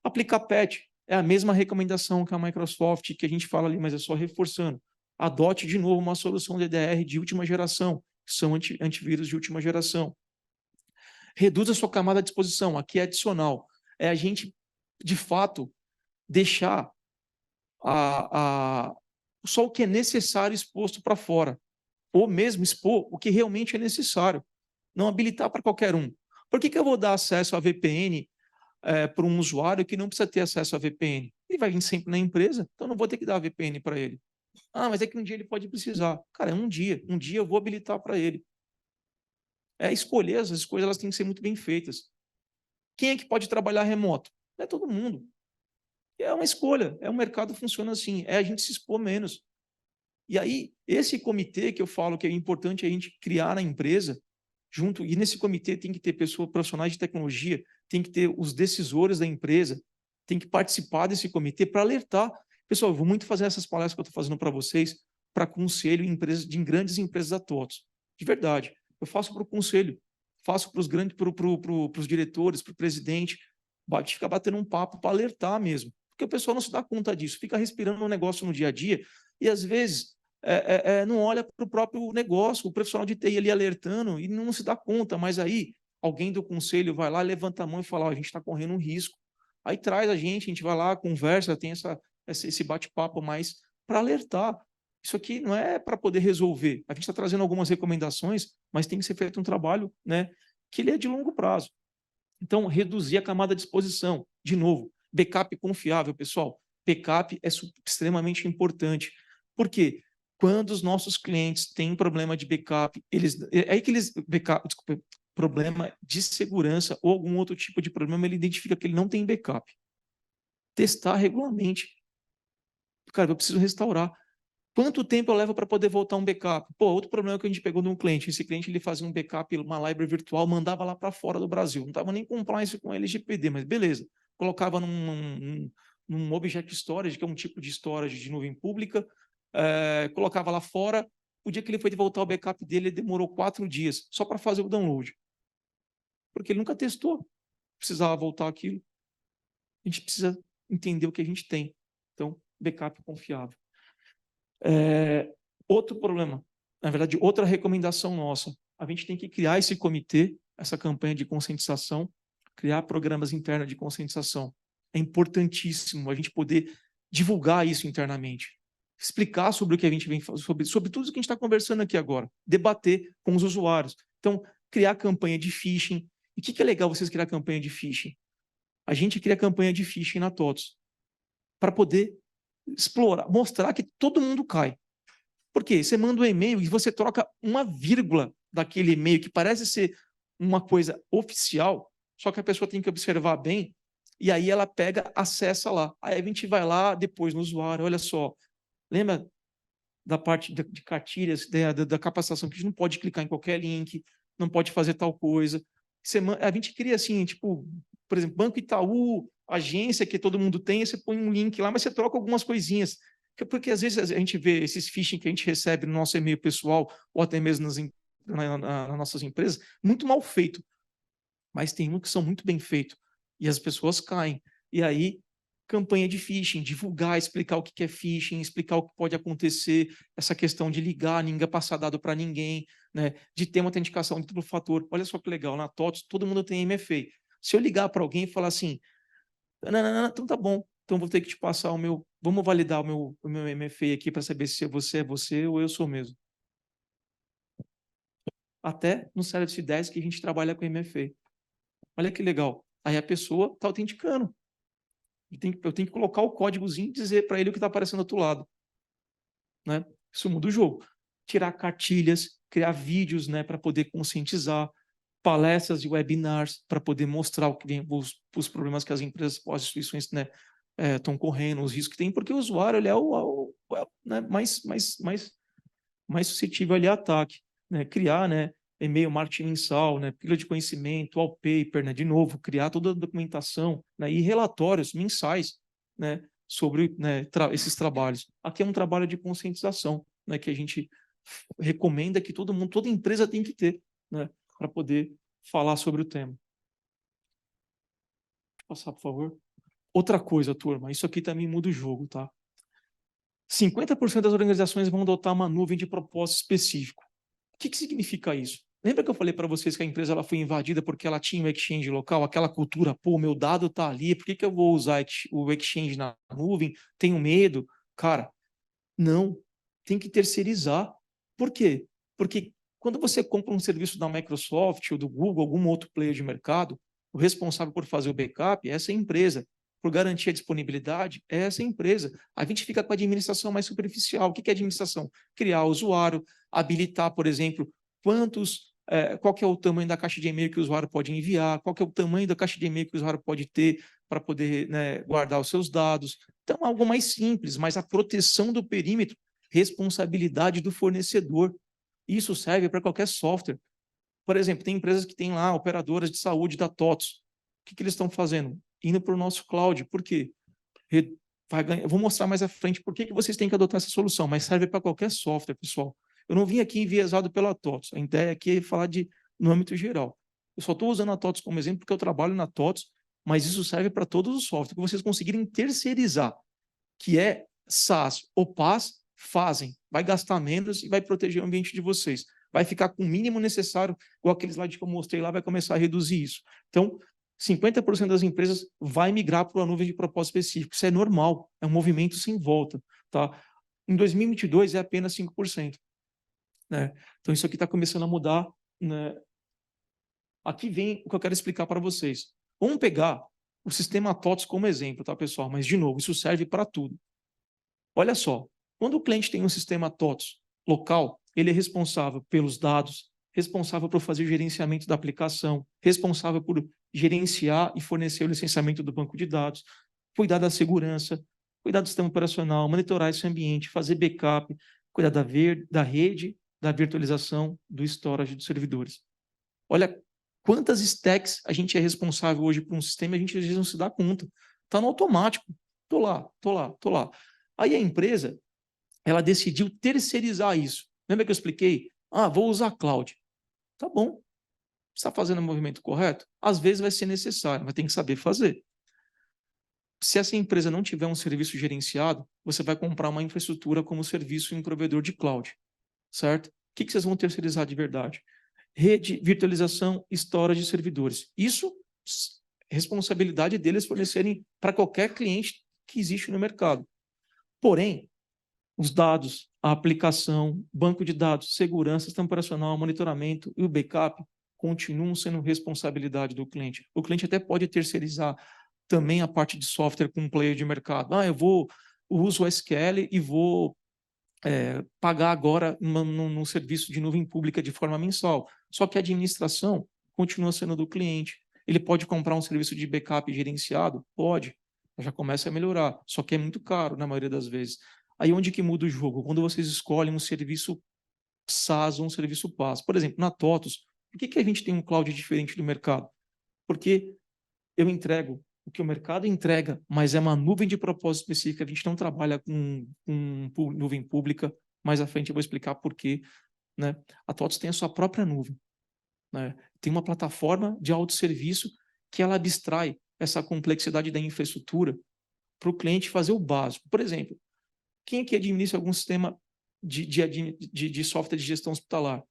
Aplicar patch é a mesma recomendação que a Microsoft, que a gente fala ali, mas é só reforçando. Adote de novo uma solução DDR de última geração, que são antivírus de última geração. Reduza a sua camada de exposição, aqui é adicional. É a gente, de fato, deixar só o que é necessário exposto para fora, ou mesmo expor o que realmente é necessário, não habilitar para qualquer um. Por que eu vou dar acesso à VPN para um usuário que não precisa ter acesso à VPN? Ele vai vir sempre na empresa, então não vou ter que dar a VPN para ele. Ah, mas é que um dia ele pode precisar. Cara, é um dia eu vou habilitar para ele. Escolher as coisas, elas têm que ser muito bem feitas. Quem é que pode trabalhar remoto? Não é todo mundo. É uma escolha, o mercado funciona assim, é a gente se expor menos. E aí, esse comitê que eu falo que é importante a gente criar na empresa, junto, e nesse comitê tem que ter profissionais de tecnologia, tem que ter os decisores da empresa, tem que participar desse comitê para alertar. Pessoal, eu vou muito fazer essas palestras que eu estou fazendo para vocês, para conselho em grandes empresas da TOTS. De verdade. Eu faço para o conselho, faço para os grandes, para os diretores, para o presidente, fica batendo um papo para alertar mesmo. Porque o pessoal não se dá conta disso, fica respirando um negócio no dia a dia, e às vezes não olha para o próprio negócio, o profissional de TI ali alertando e não se dá conta, mas aí alguém do conselho vai lá, levanta a mão e fala, a gente está correndo um risco. Aí traz a gente vai lá, conversa, tem esse bate-papo mais para alertar. Isso aqui não é para poder resolver. A gente está trazendo algumas recomendações, mas tem que ser feito um trabalho, né, que ele é de longo prazo. Então, reduzir a camada de exposição. De novo, backup confiável, pessoal. Backup é extremamente importante. Por quê? Quando os nossos clientes têm problema de backup, problema de segurança ou algum outro tipo de problema, ele identifica que ele não tem backup. Testar regularmente. Cara, eu preciso restaurar. Quanto tempo eu levo para poder voltar um backup? Pô, outro problema que a gente pegou de um cliente. Esse cliente ele fazia um backup, uma library virtual, mandava lá para fora do Brasil. Não estava nem compliance com LGPD, mas beleza. Colocava num object storage, que é um tipo de storage de nuvem pública, colocava lá fora. O dia que ele foi voltar o backup dele, ele demorou 4 dias só para fazer o download. Porque ele nunca testou. Precisava voltar aquilo. A gente precisa entender o que a gente tem. Então, backup confiável. Outro problema, na verdade, outra recomendação nossa, a gente tem que criar esse comitê, essa campanha de conscientização, criar programas internos de conscientização. É importantíssimo a gente poder divulgar isso internamente, explicar sobre o que a gente vem sobre tudo o que a gente está conversando aqui agora, debater com os usuários. Então, criar campanha de phishing. E o que é legal vocês criar campanha de phishing? A gente cria campanha de phishing na TOTVS para poder explorar, mostrar que todo mundo cai. Por quê? Você manda um e-mail e você troca uma vírgula daquele e-mail que parece ser uma coisa oficial, só que a pessoa tem que observar bem, e aí ela pega, acessa lá. Aí a gente vai lá depois no usuário, olha só, lembra da parte de cartilhas, da capacitação, que a gente não pode clicar em qualquer link, não pode fazer tal coisa. A gente cria assim, tipo, por exemplo, Banco Itaú, agência que todo mundo tem, você põe um link lá, mas você troca algumas coisinhas. Porque às vezes a gente vê esses phishing que a gente recebe no nosso e-mail pessoal, ou até mesmo nas nossas empresas, muito mal feito. Mas tem uns que são muito bem feitos. E as pessoas caem. E aí, campanha de phishing, divulgar, explicar o que é phishing, explicar o que pode acontecer, essa questão de ligar, ninguém passar dado para ninguém, né? De ter uma autenticação de duplo fator. Olha só que legal, na TOTVS todo mundo tem MFA. Se eu ligar para alguém e falar assim, não, então tá bom, então vou ter que te passar o meu, vamos validar o meu MFA aqui para saber se você é você ou eu sou mesmo. Até no Service Desk que a gente trabalha com MFA. Olha que legal. Aí a pessoa está autenticando. Eu tenho que colocar o códigozinho e dizer para ele o que está aparecendo do outro lado. Né? Isso muda o jogo. Tirar cartilhas, criar vídeos, né, para poder conscientizar, palestras e webinars para poder mostrar o que vem, os problemas que as empresas, as instituições, né, estão correndo, os riscos que tem, porque o usuário ele né, mais suscetível ali a ataque. Né? Criar, né, e-mail marketing mensal, né, pílula de conhecimento, wallpaper, né, de novo, criar toda a documentação, né, e relatórios mensais, né, sobre, né, esses trabalhos. Aqui é um trabalho de conscientização, né, que a gente recomenda que todo mundo, toda empresa tem que ter, né, para poder falar sobre o tema. Passar, por favor. Outra coisa, turma, isso aqui também muda o jogo, tá? 50% das organizações vão adotar uma nuvem de propósito específico. O que significa isso? Lembra que eu falei para vocês que a empresa ela foi invadida porque ela tinha um exchange local, aquela cultura, pô, meu dado está ali, por que eu vou usar o exchange na nuvem? Tenho medo? Cara, não, tem que terceirizar. Por quê? Porque quando você compra um serviço da Microsoft ou do Google, algum outro player de mercado, o responsável por fazer o backup é essa empresa. Por garantir a disponibilidade, é essa empresa. A gente fica com a administração mais superficial. O que é administração? Criar o usuário, habilitar, por exemplo, qual que é o tamanho da caixa de e-mail que o usuário pode enviar, qual que é o tamanho da caixa de e-mail que o usuário pode ter para poder, né, guardar os seus dados. Então, algo mais simples, mas a proteção do perímetro, responsabilidade do fornecedor. Isso serve para qualquer software. Por exemplo, tem empresas que têm lá operadoras de saúde da TOTVS. O que eles estão fazendo? Indo para o nosso cloud. Por quê? Eu vou mostrar mais à frente por que vocês têm que adotar essa solução, mas serve para qualquer software, pessoal. Eu não vim aqui enviesado pela TOTVS. A ideia aqui é falar no âmbito geral. Eu só estou usando a TOTVS como exemplo porque eu trabalho na TOTVS, mas isso serve para todos os softwares que vocês conseguirem terceirizar, que é SaaS ou PaaS, fazem. Vai gastar menos e vai proteger o ambiente de vocês. Vai ficar com o mínimo necessário, igual aquele slide que eu mostrei lá, vai começar a reduzir isso. Então, 50% das empresas vai migrar para uma nuvem de propósito específico. Isso é normal, é um movimento sem volta. Tá? Em 2022 é apenas 5%. Né? Então, isso aqui está começando a mudar. Né? Aqui vem o que eu quero explicar para vocês. Vamos pegar o sistema TOTS como exemplo, tá, pessoal? Mas, de novo, isso serve para tudo. Olha só, quando o cliente tem um sistema TOTS local, ele é responsável pelos dados, responsável por fazer o gerenciamento da aplicação, responsável por gerenciar e fornecer o licenciamento do banco de dados, cuidar da segurança, cuidar do sistema operacional, monitorar esse ambiente, fazer backup, cuidar da rede, da virtualização, do storage dos servidores. Olha quantas stacks a gente é responsável hoje por um sistema e a gente às vezes não se dá conta. Está no automático. Estou lá. Aí a empresa, ela decidiu terceirizar isso. Lembra que eu expliquei? Vou usar cloud. Tá bom. Está fazendo o movimento correto? Às vezes vai ser necessário, mas tem que saber fazer. Se essa empresa não tiver um serviço gerenciado, você vai comprar uma infraestrutura como serviço em um provedor de cloud, certo? O que vocês vão terceirizar de verdade? Rede, virtualização, storage de servidores. Isso, responsabilidade deles fornecerem para qualquer cliente que existe no mercado. Porém, os dados, a aplicação, banco de dados, segurança, sistema operacional, monitoramento e o backup continuam sendo responsabilidade do cliente. O cliente até pode terceirizar também a parte de software com um player de mercado. Eu uso o SQL e vou pagar agora num serviço de nuvem pública de forma mensal. Só que a administração continua sendo do cliente. Ele pode comprar um serviço de backup gerenciado? Pode. Já começa a melhorar. Só que é muito caro, na maioria das vezes. Aí onde que muda o jogo? Quando vocês escolhem um serviço SaaS ou um serviço PaaS. Por exemplo, na TOTUS, por que a gente tem um cloud diferente do mercado? Porque eu entrego o que o mercado entrega, mas é uma nuvem de propósito específica. A gente não trabalha com nuvem pública. Mais à frente eu vou explicar por quê. Né? A TOTUS tem a sua própria nuvem. Né? Tem uma plataforma de autosserviço que ela abstrai essa complexidade da infraestrutura para o cliente fazer o básico. Por exemplo, quem aqui administra algum sistema de software de gestão hospitalar?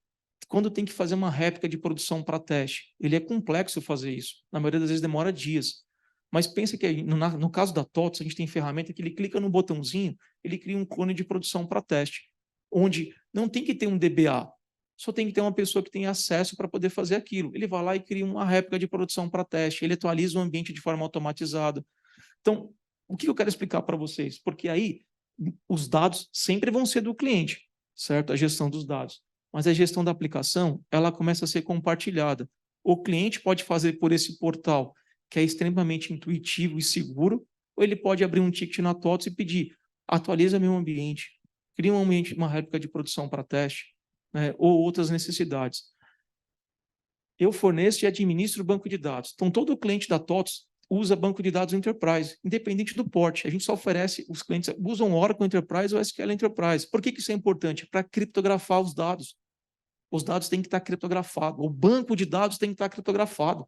Quando tem que fazer uma réplica de produção para teste, ele é complexo fazer isso. Na maioria das vezes demora dias. Mas pensa que no caso da TOTS, a gente tem ferramenta que ele clica no botãozinho, ele cria um clone de produção para teste, onde não tem que ter um DBA, só tem que ter uma pessoa que tem acesso para poder fazer aquilo. Ele vai lá e cria uma réplica de produção para teste, ele atualiza o ambiente de forma automatizada. Então, o que eu quero explicar para vocês? Porque aí os dados sempre vão ser do cliente, certo? A gestão dos dados. Mas a gestão da aplicação, ela começa a ser compartilhada. O cliente pode fazer por esse portal, que é extremamente intuitivo e seguro, ou ele pode abrir um ticket na TOTS e pedir, atualiza meu ambiente, cria um ambiente, uma réplica de produção para teste, né, ou outras necessidades. Eu forneço e administro o banco de dados. Então, todo cliente da TOTS usa banco de dados Enterprise, independente do porte. A gente só oferece, os clientes usam Oracle Enterprise ou SQL Enterprise. Por que isso é importante? Para criptografar os dados. Os dados têm que estar criptografados. O banco de dados tem que estar criptografado.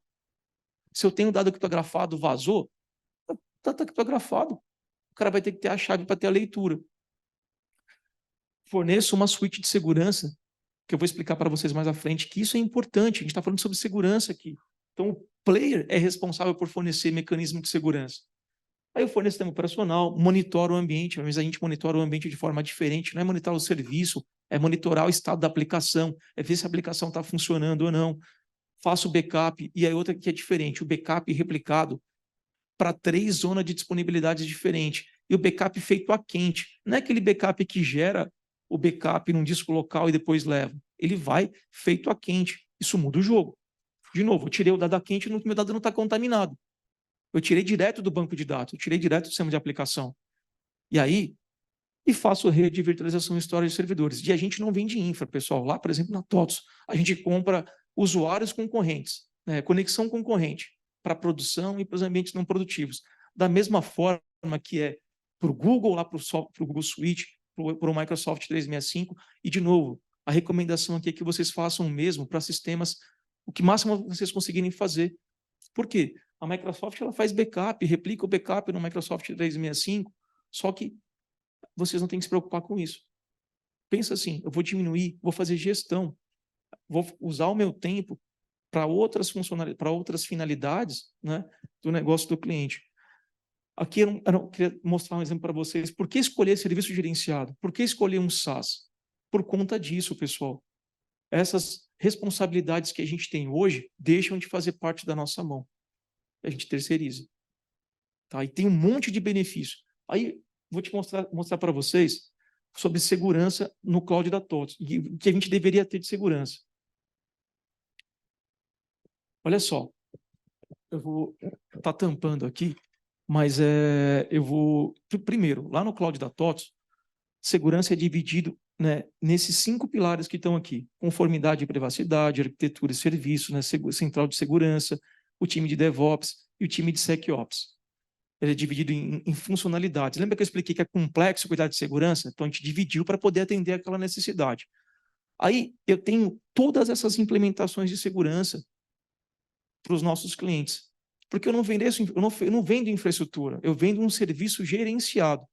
Se eu tenho dado criptografado, vazou, está criptografado. O cara vai ter que ter a chave para ter a leitura. Forneço uma suíte de segurança, que eu vou explicar para vocês mais à frente, que isso é importante. A gente está falando sobre segurança aqui. Então, o player é responsável por fornecer mecanismo de segurança. Aí eu forneço sistema operacional, monitoro o ambiente, mas a gente monitora o ambiente de forma diferente, não é monitorar o serviço, é monitorar o estado da aplicação, é ver se a aplicação está funcionando ou não. Faço backup, e aí outra que é diferente, o backup replicado para 3 zonas de disponibilidade diferentes. E o backup feito a quente. Não é aquele backup que gera o backup num disco local e depois leva. Ele vai feito a quente. Isso muda o jogo. De novo, eu tirei o dado a quente e o meu dado não está contaminado. Eu tirei direto do banco de dados, eu tirei direto do sistema de aplicação. E aí, faço rede de virtualização e storage de servidores. E a gente não vende infra, pessoal. Lá, por exemplo, na TOTS, a gente compra usuários concorrentes, né, conexão concorrente para produção e para os ambientes não produtivos. Da mesma forma que é para o Google, lá para o Google Suite, para o Microsoft 365. E, de novo, a recomendação aqui é que vocês façam o mesmo para sistemas, o que máximo vocês conseguirem fazer. Por quê? A Microsoft ela faz backup, replica o backup no Microsoft 365, só que vocês não têm que se preocupar com isso. Pensa assim, eu vou diminuir, vou fazer gestão, vou usar o meu tempo para outras finalidades, né, do negócio do cliente. Aqui eu queria mostrar um exemplo para vocês. Por que escolher serviço gerenciado? Por que escolher um SaaS? Por conta disso, pessoal. Essas responsabilidades que a gente tem hoje deixam de fazer parte da nossa mão. A gente terceiriza. Tá? E tem um monte de benefício. Aí, vou te mostrar para vocês sobre segurança no cloud da TOTVS, e o que a gente deveria ter de segurança. Olha só, eu vou estar tampando aqui, mas eu vou... Primeiro, lá no cloud da TOTVS, segurança é dividido, né, nesses 5 pilares que estão aqui: conformidade e privacidade, arquitetura e serviço, né, central de segurança, o time de DevOps e o time de SecOps. Ele é dividido em funcionalidades. Lembra que eu expliquei que é complexo cuidar de segurança? Então, a gente dividiu para poder atender aquela necessidade. Aí, eu tenho todas essas implementações de segurança para os nossos clientes. Porque eu não vendo infraestrutura, eu vendo um serviço gerenciado.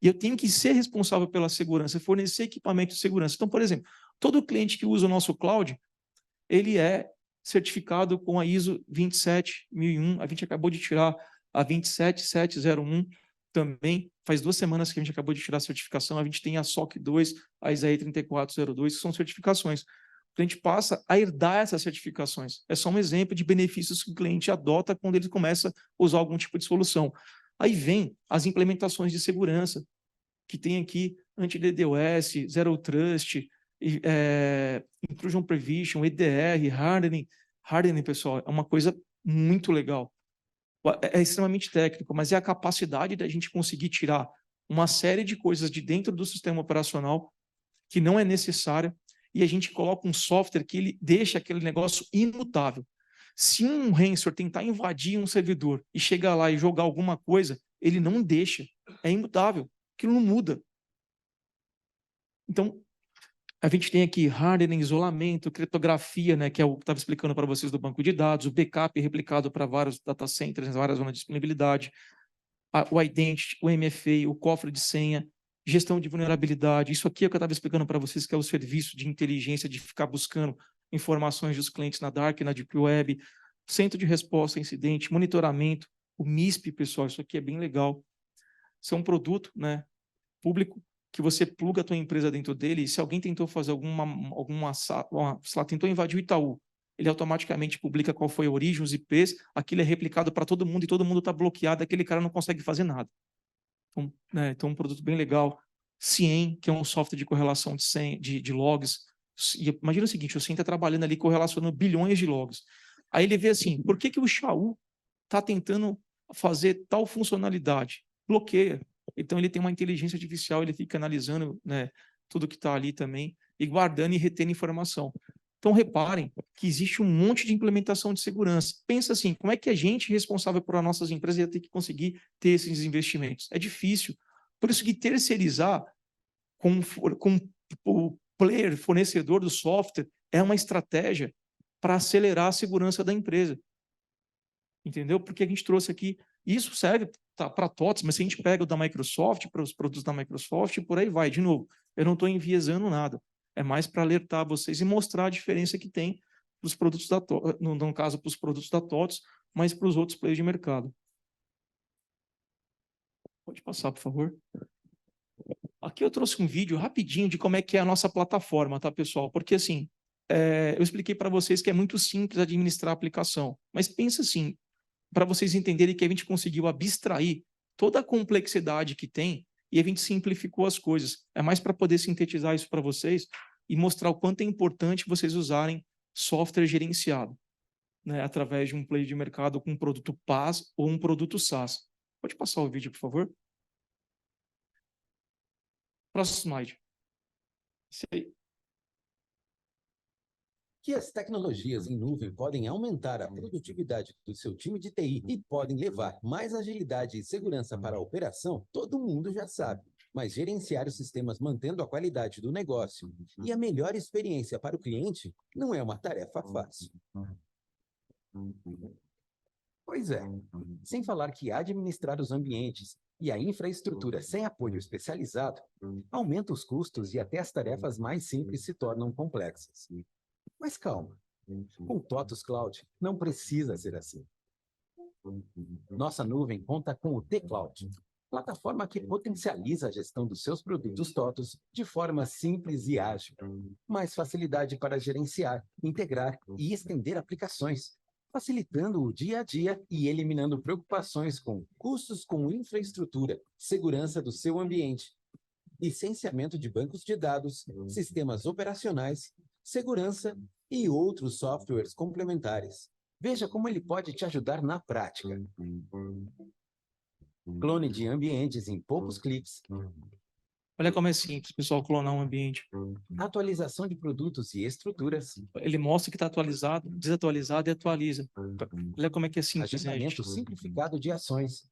E eu tenho que ser responsável pela segurança, fornecer equipamento de segurança. Então, por exemplo, todo cliente que usa o nosso cloud, ele é certificado com a ISO 27001. A gente acabou de tirar a 27701 também. Faz 2 semanas que a gente acabou de tirar a certificação. A gente tem a SOC 2, a ISAE 3402, que são certificações. O cliente passa a herdar essas certificações. É só um exemplo de benefícios que o cliente adota quando ele começa a usar algum tipo de solução. Aí vem as implementações de segurança, que tem aqui anti-DDoS, Zero Trust, Intrusion Prevention, EDR, Hardening. Hardening, pessoal, é uma coisa muito legal. É extremamente técnico, mas é a capacidade da gente conseguir tirar uma série de coisas de dentro do sistema operacional que não é necessária, e a gente coloca um software que ele deixa aquele negócio imutável. Se um ransomware tentar invadir um servidor e chegar lá e jogar alguma coisa, ele não deixa. É imutável. Aquilo não muda. Então, a gente tem aqui hardening, isolamento, criptografia, né, que é o que estava explicando para vocês do banco de dados, o backup replicado para vários data centers, várias zonas de disponibilidade, o identity, o MFA, o cofre de senha, gestão de vulnerabilidade. Isso aqui é o que eu estava explicando para vocês, que é o serviço de inteligência, de ficar buscando informações dos clientes na Dark, na Deep Web, centro de resposta a incidente, monitoramento, o MISP, pessoal, isso aqui é bem legal. Isso é um produto, né, público, que você pluga a tua empresa dentro dele, e se alguém tentou fazer sei lá, tentou invadir o Itaú, ele automaticamente publica qual foi a origem, os IPs, aquilo é replicado para todo mundo e todo mundo está bloqueado, aquele cara não consegue fazer nada. Então, né, então um produto bem legal. Cien, que é um software de correlação de logs. E imagina o seguinte, o Cien está trabalhando ali correlacionando bilhões de logs. Aí ele vê assim, por que o Xiaomi está tentando fazer tal funcionalidade? Bloqueia. Então ele tem uma inteligência artificial, ele fica analisando, né, tudo que está ali também e guardando e retendo informação. Então reparem que existe um monte de implementação de segurança. Pensa assim, como é que a gente, responsável por nossas empresas, ia ter que conseguir ter esses investimentos? É difícil. Por isso que terceirizar com o player, fornecedor do software, é uma estratégia para acelerar a segurança da empresa. Entendeu? Porque a gente trouxe aqui, isso serve para TOTVS, mas se a gente pega o da Microsoft, para os produtos da Microsoft, e por aí vai. De novo, eu não estou enviesando nada. É mais para alertar vocês e mostrar a diferença que tem para os produtos da TOTVS, no caso, para os produtos da TOTVS, mas para os outros players de mercado. Pode passar, por favor. Aqui eu trouxe um vídeo rapidinho de como é que é a nossa plataforma, tá, pessoal? Porque, assim, eu expliquei para vocês que é muito simples administrar a aplicação, mas pensa assim, para vocês entenderem que a gente conseguiu abstrair toda a complexidade que tem e a gente simplificou as coisas. É mais para poder sintetizar isso para vocês e mostrar o quanto é importante vocês usarem software gerenciado, né, através de um play de mercado com um produto PaaS ou um produto SaaS. Pode passar o vídeo, por favor? Próximo slide. Isso aí. Que as tecnologias em nuvem podem aumentar a produtividade do seu time de TI e podem levar mais agilidade e segurança para a operação, todo mundo já sabe. Mas gerenciar os sistemas mantendo a qualidade do negócio e a melhor experiência para o cliente não é uma tarefa fácil. Pois é, sem falar que administrar os ambientes e a infraestrutura sem apoio especializado aumenta os custos e até as tarefas mais simples se tornam complexas. Mas calma, com o TOTVS Cloud não precisa ser assim. Nossa nuvem conta com o T-Cloud, plataforma que potencializa a gestão dos seus produtos TOTOS de forma simples e ágil. Mais facilidade para gerenciar, integrar e estender aplicações, facilitando o dia a dia e eliminando preocupações com custos com infraestrutura, segurança do seu ambiente, licenciamento de bancos de dados, sistemas operacionais, segurança e outros softwares complementares. Veja como ele pode te ajudar na prática. Clone de ambientes em poucos cliques. Olha como é simples, pessoal, clonar um ambiente. Atualização de produtos e estruturas. Ele mostra que está atualizado, desatualizado e atualiza. Olha como é que é simples, né, Agendamento gente? simplificado de ações.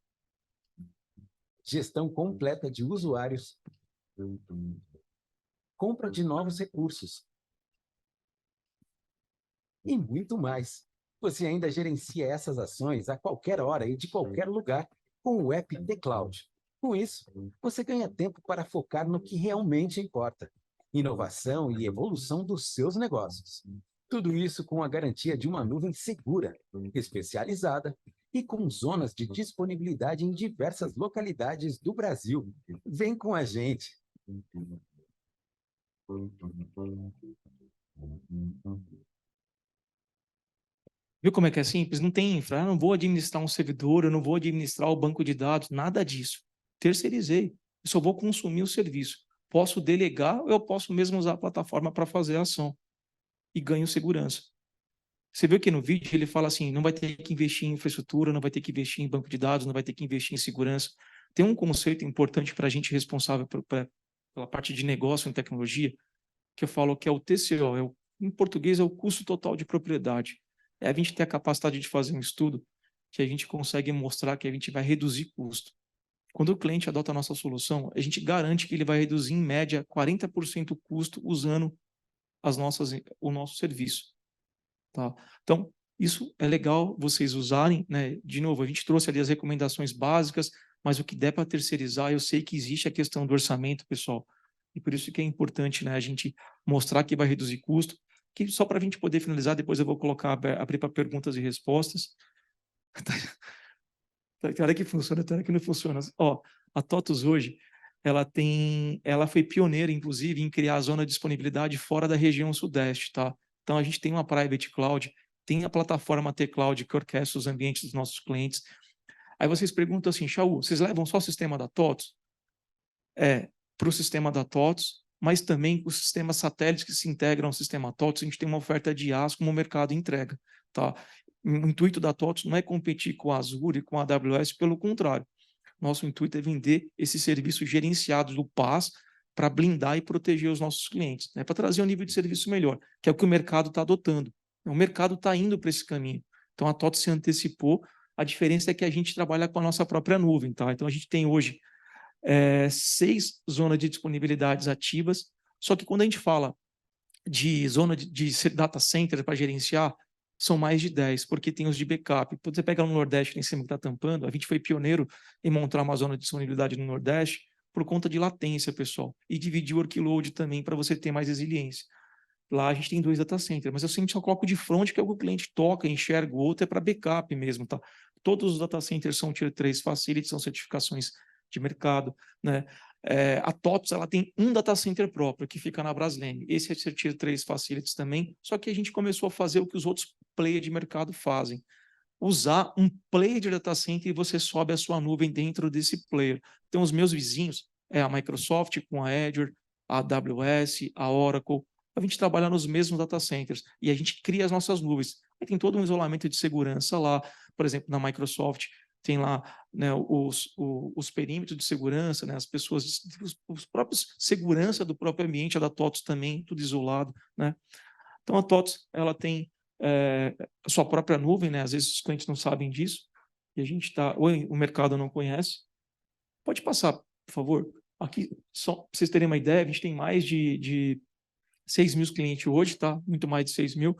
Gestão completa de usuários. Compra de novos recursos. E muito mais. Você ainda gerencia essas ações a qualquer hora e de qualquer lugar com o app T-Cloud. Com isso, você ganha tempo para focar no que realmente importa: inovação e evolução dos seus negócios. Tudo isso com a garantia de uma nuvem segura, especializada e com zonas de disponibilidade em diversas localidades do Brasil. Vem com a gente! Viu como é que é simples? Não tem infra. Eu não vou administrar um servidor, eu não vou administrar o banco de dados, nada disso. Terceirizei. Eu só vou consumir o serviço. Posso delegar ou eu posso mesmo usar a plataforma para fazer a ação. E ganho segurança. Você viu que no vídeo ele fala assim, não vai ter que investir em infraestrutura, não vai ter que investir em banco de dados, não vai ter que investir em segurança. Tem um conceito importante para a gente responsável pela parte de negócio em tecnologia, que eu falo que é o TCO, em português é o custo total de propriedade. É a gente ter a capacidade de fazer um estudo que a gente consegue mostrar que a gente vai reduzir custo. Quando o cliente adota a nossa solução, a gente garante que ele vai reduzir em média 40% o custo usando o nosso serviço. Tá? Então, isso é legal vocês usarem, né? De novo, a gente trouxe ali as recomendações básicas, mas o que der para terceirizar, eu sei que existe a questão do orçamento, pessoal, e por isso que é importante, né, a gente mostrar que vai reduzir custo, que só para a gente poder finalizar, depois eu vou colocar, abrir para perguntas e respostas. Tem hora que funciona, tem hora que não funciona. Ó, a TOTOS hoje, ela foi pioneira, inclusive, em criar a zona de disponibilidade fora da região sudeste, tá? Então, a gente tem uma private cloud, tem a plataforma T-Cloud que orquestra os ambientes dos nossos clientes. Aí vocês perguntam assim, Shaul, vocês levam só o sistema da TOTOS? Para o sistema da TOTOS, mas também os sistemas satélites que se integram ao sistema TOTOS, a gente tem uma oferta de IaaS como o mercado entrega, tá? O intuito da TOTOS não é competir com a Azure e com a AWS, pelo contrário. Nosso intuito é vender esses serviços gerenciados do PaaS para blindar e proteger os nossos clientes, né? Para trazer um nível de serviço melhor, que é o que o mercado está adotando. O mercado está indo para esse caminho. Então, a TOTOS se antecipou. A diferença é que a gente trabalha com a nossa própria nuvem, tá? Então, a gente tem hoje 6 zonas de disponibilidades ativas, só que quando a gente fala de zona de data center para gerenciar, são mais de 10, porque tem os de backup. Você pega no Nordeste, lá em cima que está tampando, a gente foi pioneiro em montar uma zona de disponibilidade no Nordeste por conta de latência, pessoal, e dividir o workload também para você ter mais resiliência. Lá a gente tem 2 data centers, mas eu sempre só coloco de frente que é o que o cliente toca, enxerga, o outro é para backup mesmo, tá? Todos os data centers são Tier 3 Facility, são certificações de mercado, né? A TOTOS, ela tem um data center próprio, que fica na Braskem. Esse é Tier 3 Facilities também, só que a gente começou a fazer o que os outros players de mercado fazem. Usar um player de data center e você sobe a sua nuvem dentro desse player. Então, os meus vizinhos é a Microsoft com a Azure, a AWS, a Oracle. A gente trabalha nos mesmos data centers e a gente cria as nossas nuvens. Aí tem todo um isolamento de segurança lá. Por exemplo, na Microsoft, tem lá, né, os perímetros de segurança, né, as pessoas, os próprios segurança do próprio ambiente, a da TOTOS também, tudo isolado, né? Então a TOTOS, ela tem a sua própria nuvem, né? Às vezes os clientes não sabem disso e a gente ou o mercado não conhece. Pode passar, por favor. Aqui, só para vocês terem uma ideia, a gente tem mais de 6 mil clientes hoje, tá? Muito mais de 6 mil.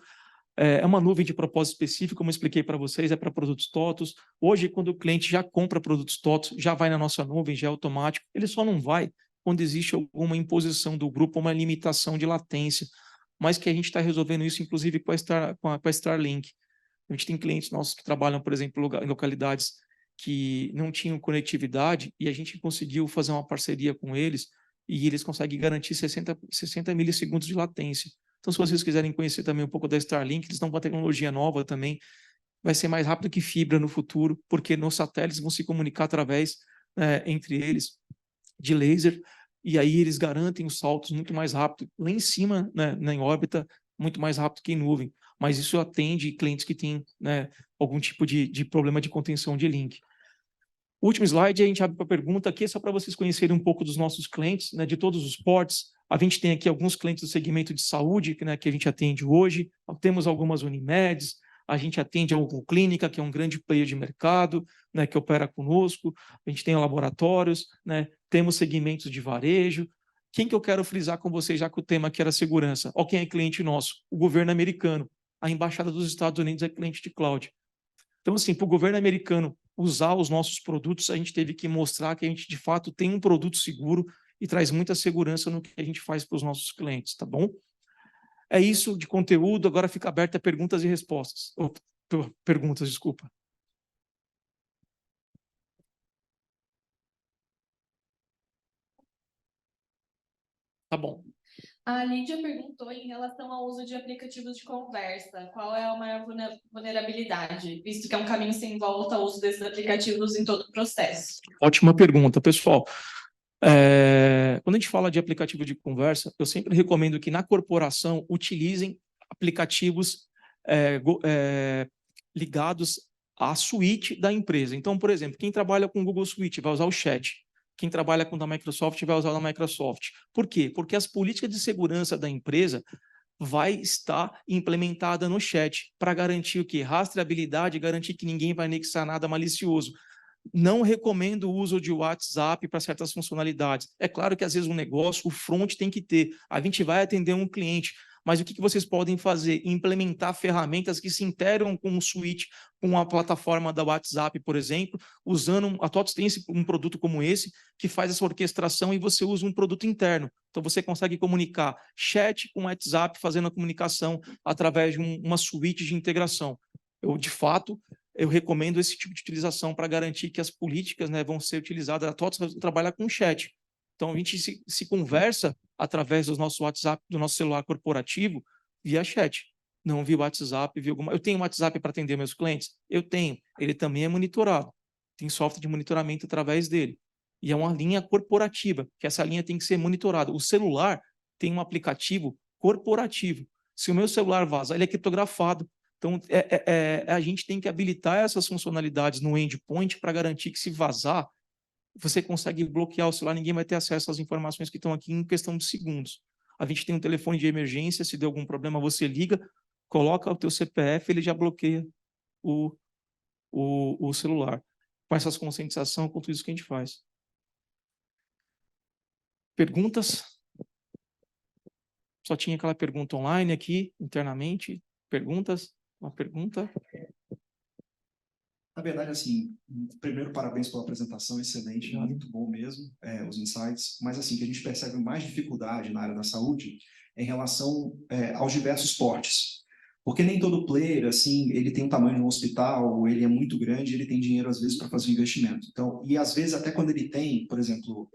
É uma nuvem de propósito específico, como eu expliquei para vocês, é para produtos TOTOS. Hoje, quando o cliente já compra produtos TOTOS, já vai na nossa nuvem, já é automático. Ele só não vai quando existe alguma imposição do grupo, uma limitação de latência, mas que a gente está resolvendo isso, inclusive, com a Starlink. A gente tem clientes nossos que trabalham, por exemplo, em localidades que não tinham conectividade e a gente conseguiu fazer uma parceria com eles e eles conseguem garantir 60 milissegundos de latência. Então, se vocês quiserem conhecer também um pouco da Starlink, eles estão com uma tecnologia nova também, vai ser mais rápido que fibra no futuro, porque nos satélites vão se comunicar através, entre eles, de laser, e aí eles garantem os saltos muito mais rápido, lá em cima, né, em órbita, muito mais rápido que em nuvem. Mas isso atende clientes que têm, né, algum tipo de problema de contenção de link. O último slide, a gente abre para pergunta aqui, só para vocês conhecerem um pouco dos nossos clientes, né, de todos os portes. A gente tem aqui alguns clientes do segmento de saúde, né, que a gente atende hoje. Temos algumas Unimeds, a gente atende a Oncoclínica, que é um grande player de mercado, né, que opera conosco. A gente tem laboratórios, né, temos segmentos de varejo. Quem que eu quero frisar com vocês, já que o tema aqui era segurança? Ó, quem é cliente nosso? O governo americano. A Embaixada dos Estados Unidos é cliente de cloud. Então, assim, para o governo americano usar os nossos produtos, a gente teve que mostrar que a gente, de fato, tem um produto seguro e traz muita segurança no que a gente faz para os nossos clientes, tá bom? É isso de conteúdo, agora fica aberta a perguntas e respostas. Perguntas, desculpa. Tá bom. A Lídia perguntou em relação ao uso de aplicativos de conversa. Qual é a maior vulnerabilidade, visto que é um caminho sem volta o uso desses aplicativos em todo o processo? Ótima pergunta, pessoal. Quando a gente fala de aplicativo de conversa, eu sempre recomendo que na corporação utilizem aplicativos ligados à suíte da empresa. Então, por exemplo, quem trabalha com o Google Suite vai usar o chat. Quem trabalha com o da Microsoft vai usar o da Microsoft. Por quê? Porque as políticas de segurança da empresa vai estar implementada no chat para garantir o quê? Rastreabilidade, garantir que ninguém vai anexar nada malicioso. Não recomendo o uso de WhatsApp para certas funcionalidades. É claro que, às vezes, um negócio, o front tem que ter. A gente vai atender um cliente, mas o que vocês podem fazer? Implementar ferramentas que se integram com o suite, com a plataforma da WhatsApp, por exemplo, usando... A TOTVS tem um produto como esse, que faz essa orquestração e você usa um produto interno. Então, você consegue comunicar chat com WhatsApp, fazendo a comunicação através de uma suíte de integração. De fato, eu recomendo esse tipo de utilização para garantir que as políticas, né, vão ser utilizadas. A TOTVS trabalha com chat. Então, a gente se conversa através do nosso WhatsApp, do nosso celular corporativo, via chat. Não via WhatsApp, via alguma... Eu tenho WhatsApp para atender meus clientes? Eu tenho. Ele também é monitorado. Tem software de monitoramento através dele. E é uma linha corporativa, que essa linha tem que ser monitorada. O celular tem um aplicativo corporativo. Se o meu celular vazar, ele é criptografado. Então, a gente tem que habilitar essas funcionalidades no endpoint para garantir que, se vazar, você consegue bloquear o celular, ninguém vai ter acesso às informações que estão aqui em questão de segundos. A gente tem um telefone de emergência, se der algum problema, você liga, coloca o teu CPF, ele já bloqueia o celular. Com essas conscientização, com tudo isso que a gente faz. Perguntas? Só tinha aquela pergunta online aqui, internamente. Perguntas? Uma pergunta? Na verdade, assim, primeiro, parabéns pela apresentação, excelente, muito bom mesmo, os insights, mas assim, que a gente percebe mais dificuldade na área da saúde é em relação aos diversos portes, porque nem todo player, assim, ele tem o tamanho de um hospital, ele é muito grande, ele tem dinheiro, às vezes, para fazer um investimento. Então, e às vezes, até quando ele tem, por exemplo,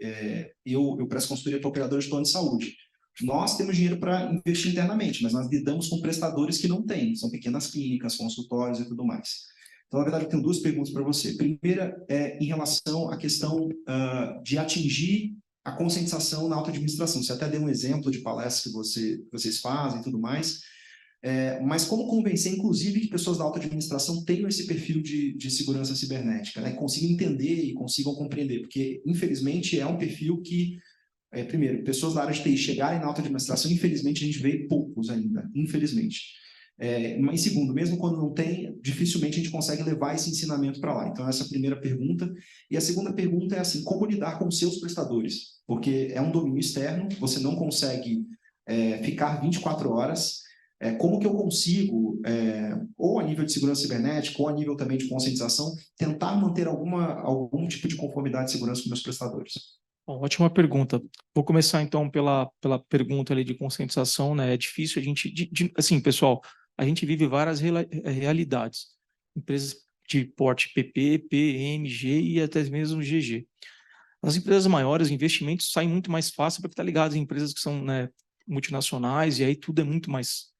eu presto consultoria para operadores de plano de saúde. Nós temos dinheiro para investir internamente, mas nós lidamos com prestadores que não têm, são pequenas clínicas, consultórios e tudo mais. Então, na verdade, eu tenho duas perguntas para você. Primeira é em relação à questão de atingir a conscientização na alta administração. Você até deu um exemplo de palestras que vocês fazem e tudo mais, mas como convencer, inclusive, que pessoas da alta administração tenham esse perfil de segurança cibernética, né? Consigam entender e consigam compreender, porque, infelizmente, é um perfil que, primeiro, pessoas da área de TI chegarem na alta administração, infelizmente, a gente vê poucos ainda, infelizmente. Mas, segundo, mesmo quando não tem, dificilmente a gente consegue levar esse ensinamento para lá. Então, essa é a primeira pergunta. E a segunda pergunta é assim, como lidar com os seus prestadores? Porque é um domínio externo, você não consegue ficar 24 horas. Como que eu consigo, ou a nível de segurança cibernética, ou a nível também de conscientização, tentar manter algum tipo de conformidade de segurança com meus prestadores? Bom, ótima pergunta. Vou começar, então, pela pergunta ali de conscientização, né? É difícil a gente... assim, pessoal, a gente vive várias realidades. Empresas de porte PP, PM, G e até mesmo GG. As empresas maiores, os investimentos saem muito mais fácil porque está ligado em empresas que são, né, multinacionais, e aí tudo é muito mais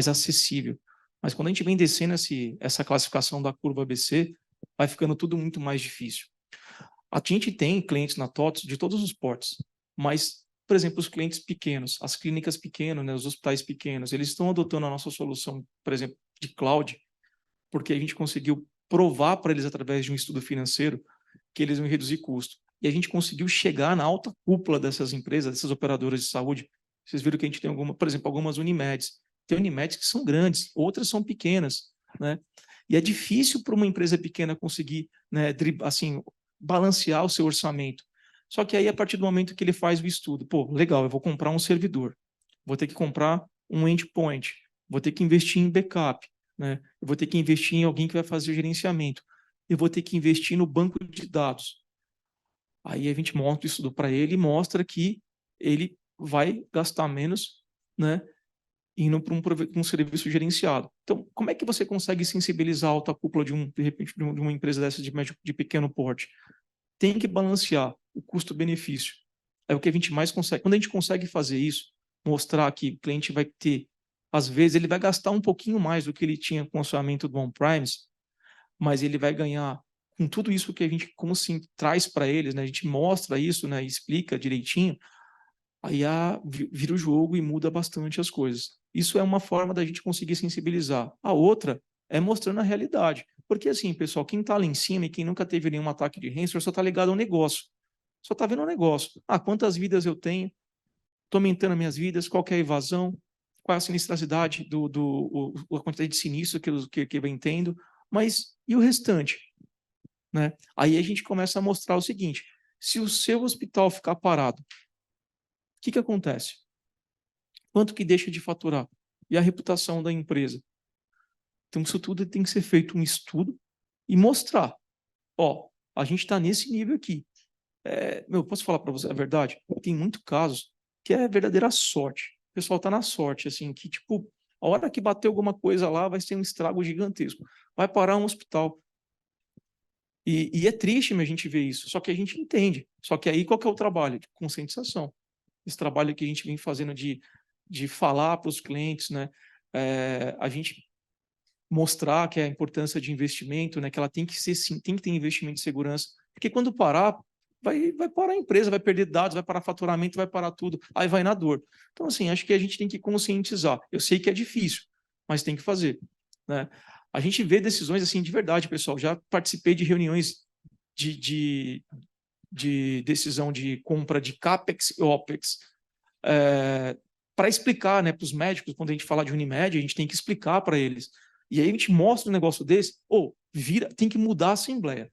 acessível. Mas quando a gente vem descendo essa classificação da curva ABC, vai ficando tudo muito mais difícil. A gente tem clientes na TOTVS de todos os portes, mas, por exemplo, os clientes pequenos, as clínicas pequenas, né, os hospitais pequenos, eles estão adotando a nossa solução, por exemplo, de cloud, porque a gente conseguiu provar para eles, através de um estudo financeiro, que eles vão reduzir custo. E a gente conseguiu chegar na alta cúpula dessas empresas, dessas operadoras de saúde. Vocês viram que a gente tem, por exemplo, algumas Unimeds. Tem Unimeds que são grandes, outras são pequenas, né? E é difícil para uma empresa pequena conseguir, né, assim, balancear o seu orçamento. Só que aí, a partir do momento que ele faz o estudo, pô, legal, eu vou comprar um servidor, vou ter que comprar um endpoint, vou ter que investir em backup, né? Eu vou ter que investir em alguém que vai fazer o gerenciamento, eu vou ter que investir no banco de dados. Aí a gente monta o estudo para ele e mostra que ele vai gastar menos, né, indo para um serviço gerenciado. Então, como é que você consegue sensibilizar a alta cúpula de repente, de uma empresa dessa de pequeno porte? Tem que balancear o custo-benefício. É o que a gente mais consegue. Quando a gente consegue fazer isso, mostrar que o cliente vai ter, às vezes, ele vai gastar um pouquinho mais do que ele tinha com o orçamento do on-premise, mas ele vai ganhar com tudo isso que a gente, como assim, traz para eles, né? A gente mostra isso, né? Explica direitinho, aí vira o jogo e muda bastante as coisas. Isso é uma forma da gente conseguir sensibilizar. A outra é mostrando a realidade. Porque assim, pessoal, quem está lá em cima e quem nunca teve nenhum ataque de ransomware só está ligado ao negócio. Só está vendo o negócio. Ah, quantas vidas eu tenho? Estou aumentando as minhas vidas? Qual que é a evasão? Qual é a sinistracidade, a quantidade de sinistro que vem tendo? Mas e o restante? Né? Aí a gente começa a mostrar o seguinte: se o seu hospital ficar parado, o que acontece? Quanto que deixa de faturar? E a reputação da empresa? Então, isso tudo tem que ser feito um estudo e mostrar. Ó, a gente está nesse nível aqui. Posso falar para você a verdade? Tem muitos casos que é verdadeira sorte. O pessoal está na sorte, assim, que, tipo, a hora que bater alguma coisa lá, vai ser um estrago gigantesco. Vai parar um hospital. E é triste a gente ver isso, só que a gente entende. Só que aí, qual que é o trabalho? De conscientização. Esse trabalho que a gente vem fazendo de falar para os clientes, né? A gente mostrar que é a importância de investimento, né? Que ela tem que ser, sim, tem que ter investimento de segurança, porque quando parar, vai parar a empresa, vai perder dados, vai parar faturamento, vai parar tudo, aí vai na dor. Então, assim, acho que a gente tem que conscientizar. Eu sei que é difícil, mas tem que fazer, né? A gente vê decisões assim de verdade, pessoal. Já participei de reuniões de decisão de compra de CAPEX e OPEX, para explicar, né, para os médicos. Quando a gente fala de Unimed, a gente tem que explicar para eles. E aí a gente mostra um negócio desse, tem que mudar a assembleia.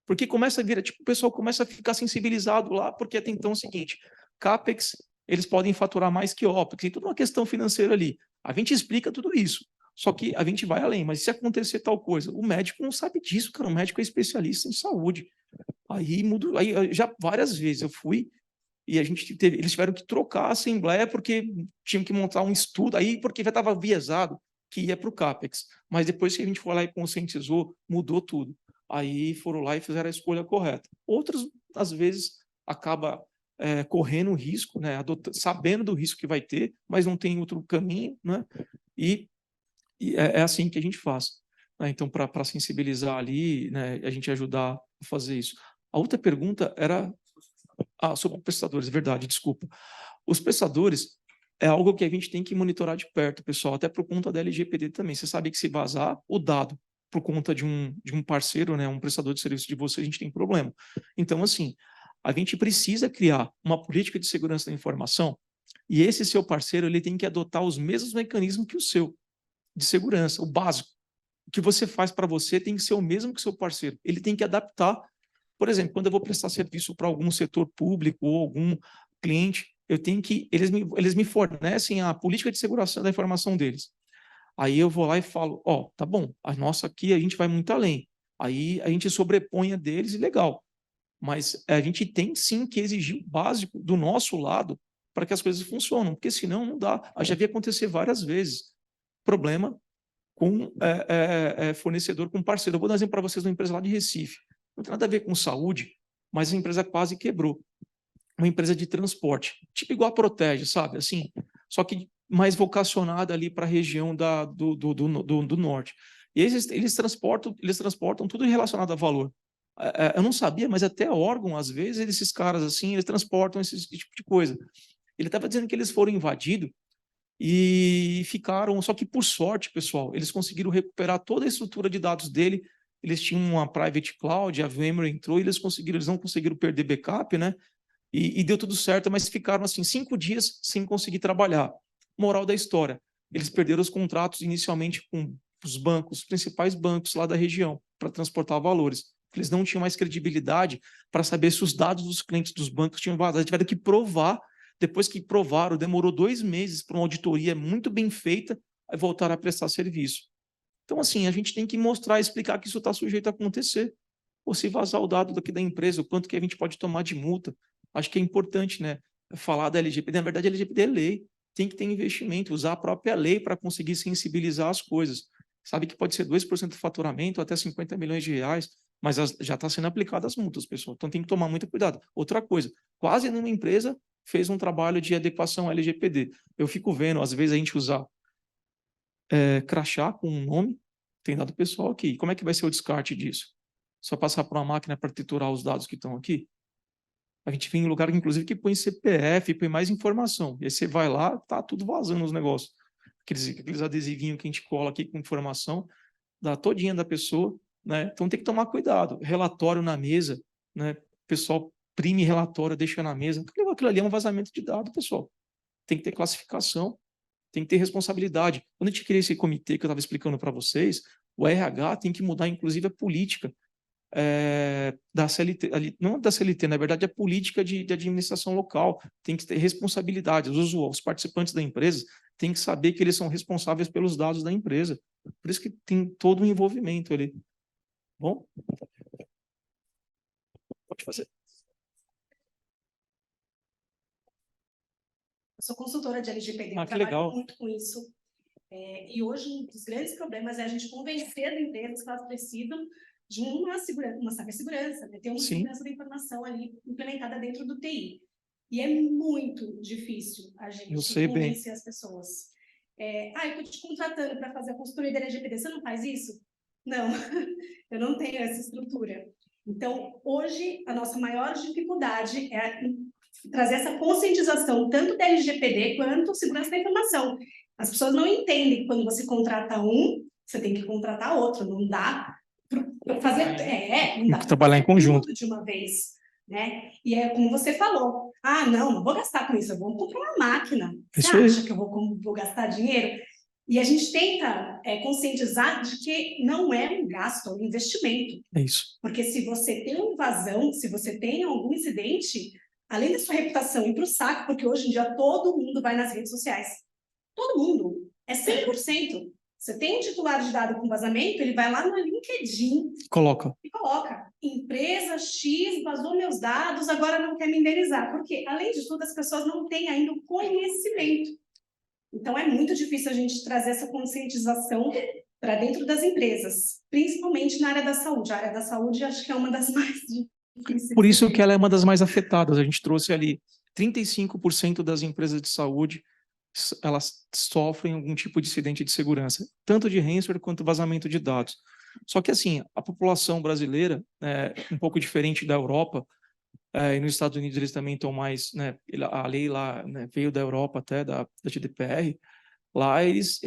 Porque começa a virar, tipo, o pessoal começa a ficar sensibilizado lá, porque até então é o seguinte: CAPEX, eles podem faturar mais que OPEX, tem tudo uma questão financeira ali. A gente explica tudo isso. Só que a gente vai além, mas se acontecer tal coisa, o médico não sabe disso, cara. O médico é especialista em saúde. Aí muda, aí já várias vezes eu fui e eles tiveram que trocar a assembleia porque tinham que montar um estudo, aí porque já estava viesado que ia para o CAPEX. Mas depois que a gente foi lá e conscientizou, mudou tudo. Aí foram lá e fizeram a escolha correta. Outros, às vezes, acaba correndo risco, né, sabendo do risco que vai ter, mas não tem outro caminho, né? E é assim que a gente faz. Né? Então, para sensibilizar ali, né, a gente ajudar a fazer isso. A outra pergunta era sobre prestadores, verdade, desculpa. Os prestadores é algo que a gente tem que monitorar de perto, pessoal, até por conta da LGPD também. Você sabe que se vazar o dado por conta de um parceiro, né, um prestador de serviço de você, a gente tem problema. Então, assim, a gente precisa criar uma política de segurança da informação e esse seu parceiro ele tem que adotar os mesmos mecanismos que o seu de segurança, o básico. O que você faz para você tem que ser o mesmo que o seu parceiro. Ele tem que adaptar. Por exemplo, quando eu vou prestar serviço para algum setor público ou algum cliente, eu tenho que eles me fornecem a política de segurança da informação deles. Aí eu vou lá e falo, tá bom, a nossa aqui a gente vai muito além. Aí a gente sobrepõe a deles e legal. Mas a gente tem sim que exigir o básico do nosso lado para que as coisas funcionem, porque senão não dá. Já vi acontecer várias vezes. Problema com fornecedor, com parceiro. Eu vou dar um exemplo para vocês de uma empresa lá de Recife. Não tem nada a ver com saúde, mas a empresa quase quebrou. Uma empresa de transporte, tipo igual a Protege, sabe? Assim, só que mais vocacionada ali para a região do norte. E eles transportam tudo relacionado a valor. Eu não sabia, mas até órgão, às vezes, esses caras assim, eles transportam esse tipo de coisa. Ele estava dizendo que eles foram invadidos e ficaram, só que por sorte, pessoal, eles conseguiram recuperar toda a estrutura de dados dele. Eles tinham uma private cloud, a VMware entrou e eles não conseguiram perder backup, né? E deu tudo certo, mas ficaram assim 5 dias sem conseguir trabalhar. Moral da história, eles perderam os contratos inicialmente com os bancos, os principais bancos lá da região, para transportar valores. Eles não tinham mais credibilidade para saber se os dados dos clientes dos bancos tinham vazado. Eles tiveram que provar. Depois que provaram, demorou 2 meses para uma auditoria muito bem feita, aí voltaram a prestar serviço. Então, assim, a gente tem que mostrar, explicar que isso está sujeito a acontecer. Ou se vazar o dado daqui da empresa, o quanto que a gente pode tomar de multa. Acho que é importante, né, falar da LGPD. Na verdade, a LGPD é lei, tem que ter investimento, usar a própria lei para conseguir sensibilizar as coisas. Sabe que pode ser 2% do faturamento, até 50 milhões de reais, mas já está sendo aplicadas as multas, pessoal. Então tem que tomar muito cuidado. Outra coisa, quase nenhuma empresa fez um trabalho de adequação à LGPD. Eu fico vendo, às vezes, a gente usar crachá com um nome, tem dado pessoal aqui. Como é que vai ser o descarte disso? Só passar por uma máquina para triturar os dados que estão aqui? A gente vem em lugar, inclusive, que põe CPF, põe mais informação. E aí você vai lá, tá tudo vazando os negócios. Aqueles adesivinhos que a gente cola aqui com informação, da todinha da pessoa, né? Então tem que tomar cuidado. Relatório na mesa, né? O pessoal imprime relatório, deixa na mesa. Aquilo ali é um vazamento de dados, pessoal. Tem que ter classificação, tem que ter responsabilidade. Quando a gente cria esse comitê que eu estava explicando para vocês, o RH tem que mudar, inclusive, a política da CLT, não da CLT, na verdade, a política de administração local. Tem que ter responsabilidade. Os participantes da empresa têm que saber que eles são responsáveis pelos dados da empresa. Por isso que tem todo um envolvimento ali. Bom? Pode fazer. Eu sou consultora de LGPD, eu que trabalho legal. muito com isso. E hoje, um dos grandes problemas é a gente convencer as empresas que elas precisam de uma cibersegurança, né? Ter uma segurança da informação ali implementada dentro do TI. E é muito difícil a gente convencer as pessoas. Eu estou te contratando para fazer a consultoria da LGPD, você não faz isso? Não, eu não tenho essa estrutura. Então, hoje, a nossa maior dificuldade é trazer essa conscientização, tanto da LGPD quanto segurança da informação. As pessoas não entendem que quando você contrata um, você tem que contratar outro, não dá para fazer... não dá para trabalhar em conjunto. De uma vez, né? E é como você falou, não vou gastar com isso, eu vou comprar uma máquina. Você acha que eu vou gastar dinheiro? E a gente tenta conscientizar de que não é um gasto, é um investimento. É isso. Porque se você tem uma invasão, se você tem algum incidente, além da sua reputação ir para o saco, porque hoje em dia todo mundo vai nas redes sociais. Todo mundo. É 100%. Você tem um titular de dado com vazamento, ele vai lá no LinkedIn e coloca. Empresa X vazou meus dados, agora não quer me indenizar. Porque, além de tudo, as pessoas não têm ainda o conhecimento. Então, é muito difícil a gente trazer essa conscientização para dentro das empresas, principalmente na área da saúde. A área da saúde, acho que é uma das mais difíceis. Por isso que ela é uma das mais afetadas. A gente trouxe ali 35% das empresas de saúde, elas sofrem algum tipo de incidente de segurança, tanto de ransomware quanto vazamento de dados. Só que, assim, a população brasileira é um pouco diferente da Europa, e nos Estados Unidos eles também estão mais, né, a lei lá, né, veio da Europa até, da GDPR, lá eles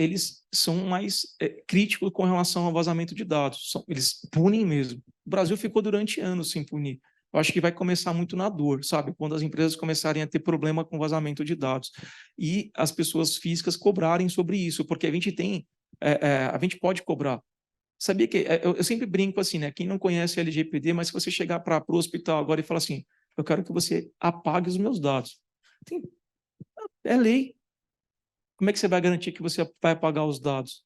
são mais críticos com relação ao vazamento de dados, eles punem mesmo. O Brasil ficou durante anos sem punir. Eu acho que vai começar muito na dor, sabe? Quando as empresas começarem a ter problema com vazamento de dados e as pessoas físicas cobrarem sobre isso, porque a gente tem, a gente pode cobrar. Sabia que, eu sempre brinco assim, né? Quem não conhece a LGPD, mas se você chegar para o hospital agora e falar assim, eu quero que você apague os meus dados. É lei. Como é que você vai garantir que você vai apagar os dados?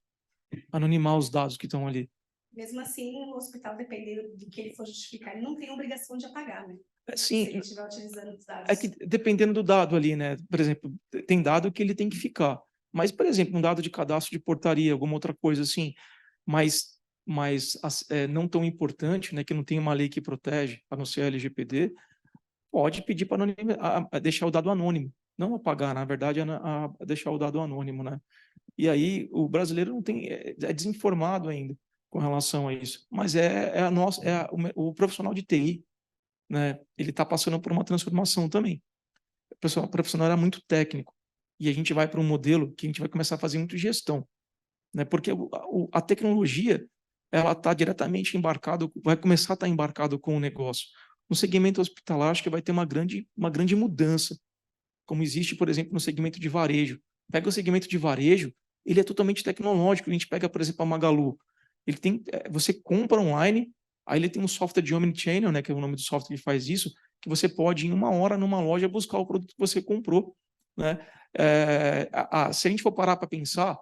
Anonimar os dados que estão ali? Mesmo assim, o hospital, dependendo do que ele for justificar, ele não tem a obrigação de apagar, né? Sim, se ele estiver utilizando os dados. É que dependendo do dado ali, né? Por exemplo, tem dado que ele tem que ficar. Mas, por exemplo, um dado de cadastro de portaria, alguma outra coisa assim, mas não tão importante, né, que não tem uma lei que protege, a não ser a LGPD, pode pedir para deixar o dado anônimo, não apagar, na verdade, a deixar o dado anônimo, né? E aí o brasileiro não tem, é desinformado ainda com relação a isso. Mas o profissional de TI, né? Ele está passando por uma transformação também. O profissional era muito técnico e a gente vai para um modelo que a gente vai começar a fazer muito gestão, né? Porque a tecnologia ela está diretamente embarcado, vai começar a estar embarcado com o negócio. No segmento hospitalar, acho que vai ter uma grande mudança, como existe, por exemplo, no segmento de varejo. Pega o segmento de varejo, ele é totalmente tecnológico. A gente pega, por exemplo, a Magalu. Ele tem, você compra online, aí ele tem um software de omnichannel, né, que é o nome do software que faz isso, que você pode, em 1 hora, numa loja, buscar o produto que você comprou, né? Se a gente for parar para pensar,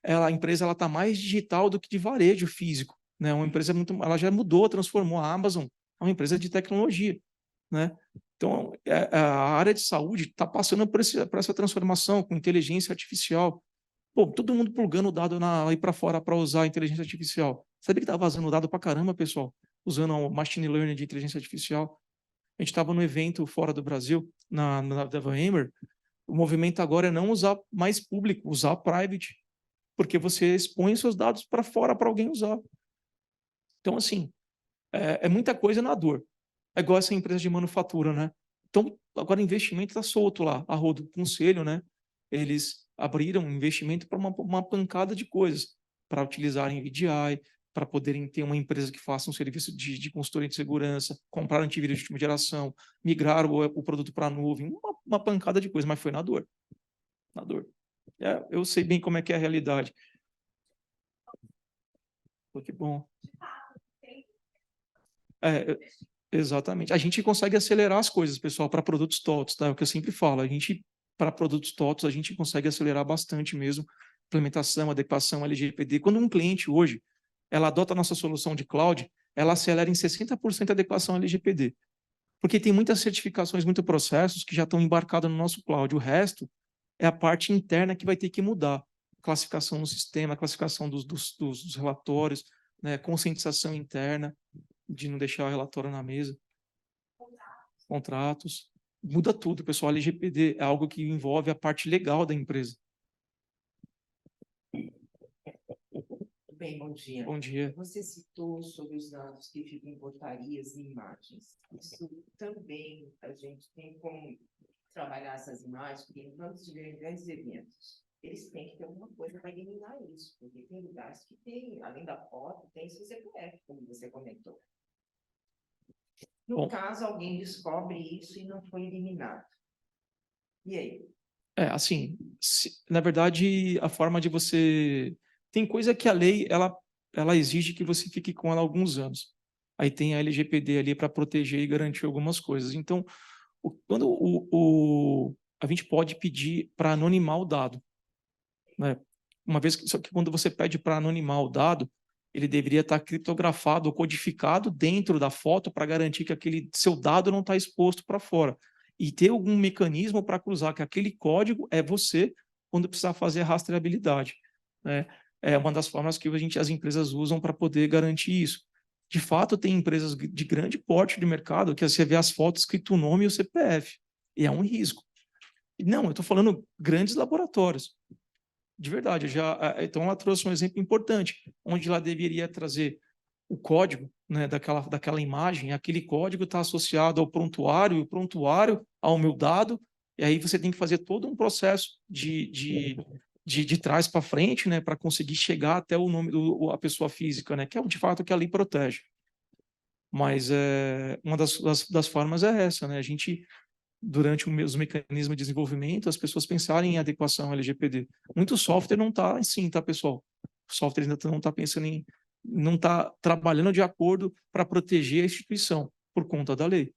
a empresa está mais digital do que de varejo físico, né? Uma empresa ela já mudou, transformou a Amazon é uma empresa de tecnologia, né? Então, a área de saúde está passando por essa transformação com inteligência artificial. Pô, todo mundo plugando o dado aí para fora para usar a inteligência artificial. Sabia que está vazando dado para caramba, pessoal? Usando o machine learning de inteligência artificial. A gente estava no evento fora do Brasil, na VMware. O movimento agora é não usar mais público, usar private, porque você expõe seus dados para fora para alguém usar. Então, assim, é muita coisa na dor. É igual essa empresa de manufatura, né? Então, agora o investimento está solto lá, a rodo, conselho, né? Eles abriram um investimento para uma pancada de coisas, para utilizarem VDI, para poderem ter uma empresa que faça um serviço de consultoria de segurança, comprar antivírus de última geração, migrar o produto para a nuvem, uma pancada de coisas, mas foi na dor. Na dor. Eu sei bem como é que é a realidade. Pô, que bom. Exatamente. A gente consegue acelerar as coisas, pessoal, para produtos TOTS, tá? É o que eu sempre falo. Para produtos TOTS, a gente consegue acelerar bastante mesmo. Implementação, adequação, LGPD. Quando um cliente hoje, ela adota a nossa solução de cloud, ela acelera em 60% a adequação LGPD. Porque tem muitas certificações, muitos processos que já estão embarcados no nosso cloud. O resto é a parte interna que vai ter que mudar. Classificação no sistema, classificação dos relatórios, né? Conscientização interna de não deixar o relatório na mesa. Contratos. Muda tudo, pessoal. LGPD é algo que envolve a parte legal da empresa. Bem, bom dia. Bom dia. Você citou sobre os dados que ficam em portarias e imagens. Isso também a gente tem como trabalhar essas imagens, porque quando tiverem grandes eventos, eles têm que ter alguma coisa para eliminar isso, porque tem lugares que tem, além da foto, tem CPF, como você comentou. No caso, alguém descobre isso e não foi eliminado. E aí? Assim, na verdade, a forma de você... Tem coisa que a lei, ela exige que você fique com ela alguns anos. Aí tem a LGPD ali para proteger e garantir algumas coisas. Então, quando a gente pode pedir para anonimar o dado, né? Uma vez só que quando você pede para anonimar o dado, ele deveria estar criptografado ou codificado dentro da foto para garantir que aquele seu dado não está exposto para fora. E ter algum mecanismo para cruzar que aquele código é você quando precisar fazer a rastreabilidade, né? É uma das formas que as empresas usam para poder garantir isso. De fato, tem empresas de grande porte de mercado que você vê as fotos escrito o nome e o CPF. E é um risco. Não, eu estou falando grandes laboratórios. De verdade, então ela trouxe um exemplo importante, onde ela deveria trazer o código, né, daquela imagem, aquele código está associado ao prontuário, e o prontuário ao meu dado, e aí você tem que fazer todo um processo de trás para frente, né, para conseguir chegar até o nome da pessoa física, né, que é de fato que a lei protege. Mas uma das formas é essa, né, a gente durante os mecanismos de desenvolvimento, as pessoas pensarem em adequação LGPD. Muito software não está assim, tá, pessoal? O software ainda não está pensando não está trabalhando de acordo para proteger a instituição por conta da lei.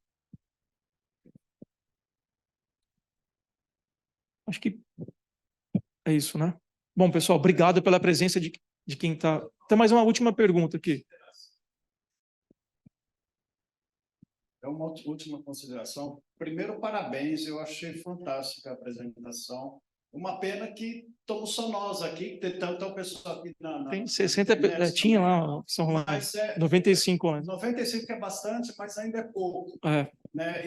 Acho que é isso, né? Bom, pessoal, obrigado pela presença de quem está... Tem mais uma última pergunta aqui. É uma última consideração. Primeiro, parabéns, eu achei fantástica a apresentação. Uma pena que estamos só nós aqui, que tem tanta pessoa aqui na Tem na 60, internet tinha também. lá, São Rolando, Mas 95 anos. 95 é bastante, mas ainda é pouco. É, Né?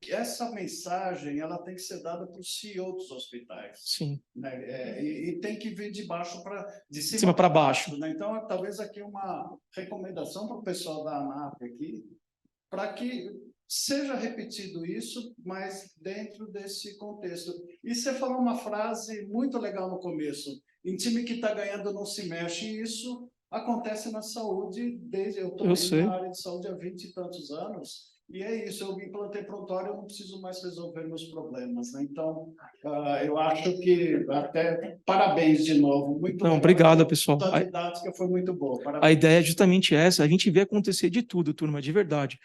Essa mensagem ela tem que ser dada para o CEO dos hospitais. sim. Né? E tem que vir de baixo de Cima cima para para baixo. Né? Então, talvez aqui uma recomendação para o pessoal da ANAP aqui, para que seja repetido isso, mas dentro desse contexto. E você falou uma frase muito legal no começo: em time que está ganhando não se mexe, e isso acontece na saúde desde eu estou na área de saúde há 20 e tantos anos. E é isso, eu me implantei prontuário, eu não preciso mais resolver meus problemas, né? Então, eu acho que até parabéns de novo, muito Não, legal. obrigado, pessoal. A didática foi muito boa. A Parabéns. ideia é justamente essa, a gente vê acontecer de tudo, turma, de verdade.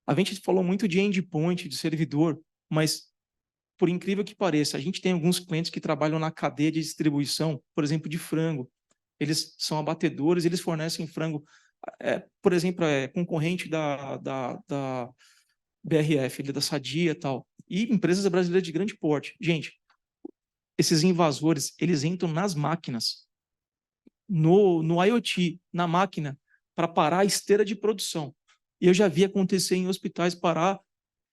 A gente falou muito de endpoint, de servidor, mas, por incrível que pareça, a gente tem alguns clientes que trabalham na cadeia de distribuição, por exemplo, de frango. Eles são abatedores, eles fornecem frango, por exemplo, concorrente da BRF, da Sadia e tal, e empresas brasileiras de grande porte. Gente, esses invasores, eles entram nas máquinas, no IoT, na máquina, para parar a esteira de produção. E eu já vi acontecer em hospitais parar,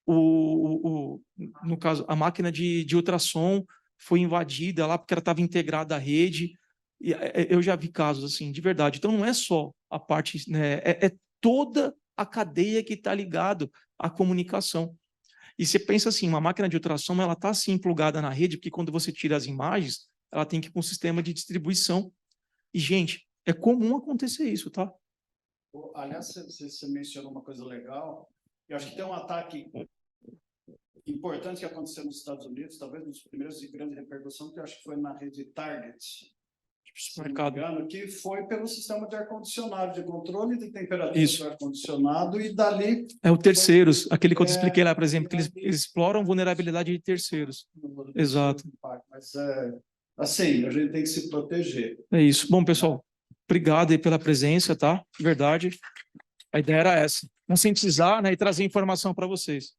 no caso, a máquina de ultrassom foi invadida lá porque ela estava integrada à rede. E eu já vi casos assim, de verdade. Então, não é só a parte, né, é toda a cadeia que está ligado à comunicação. E você pensa assim, uma máquina de ultrassom, ela está assim plugada na rede, porque quando você tira as imagens, ela tem que ir para um sistema de distribuição. E, gente, é comum acontecer isso, tá? Aliás, você mencionou uma coisa legal. Eu acho que tem um ataque importante que aconteceu nos Estados Unidos, talvez um dos primeiros de grande repercussão, que eu acho que foi na rede Target, Supermercado. que foi pelo sistema de ar-condicionado, de controle de temperatura Isso. do ar-condicionado, e dali... É o terceiros, aquele que eu te expliquei lá, por exemplo, que eles exploram vulnerabilidade de terceiros. Exato. Mas, assim, a gente tem que se proteger. É isso. Bom, pessoal, obrigado aí pela presença, tá? De verdade. A ideia era essa. Conscientizar, né, e trazer informação para vocês.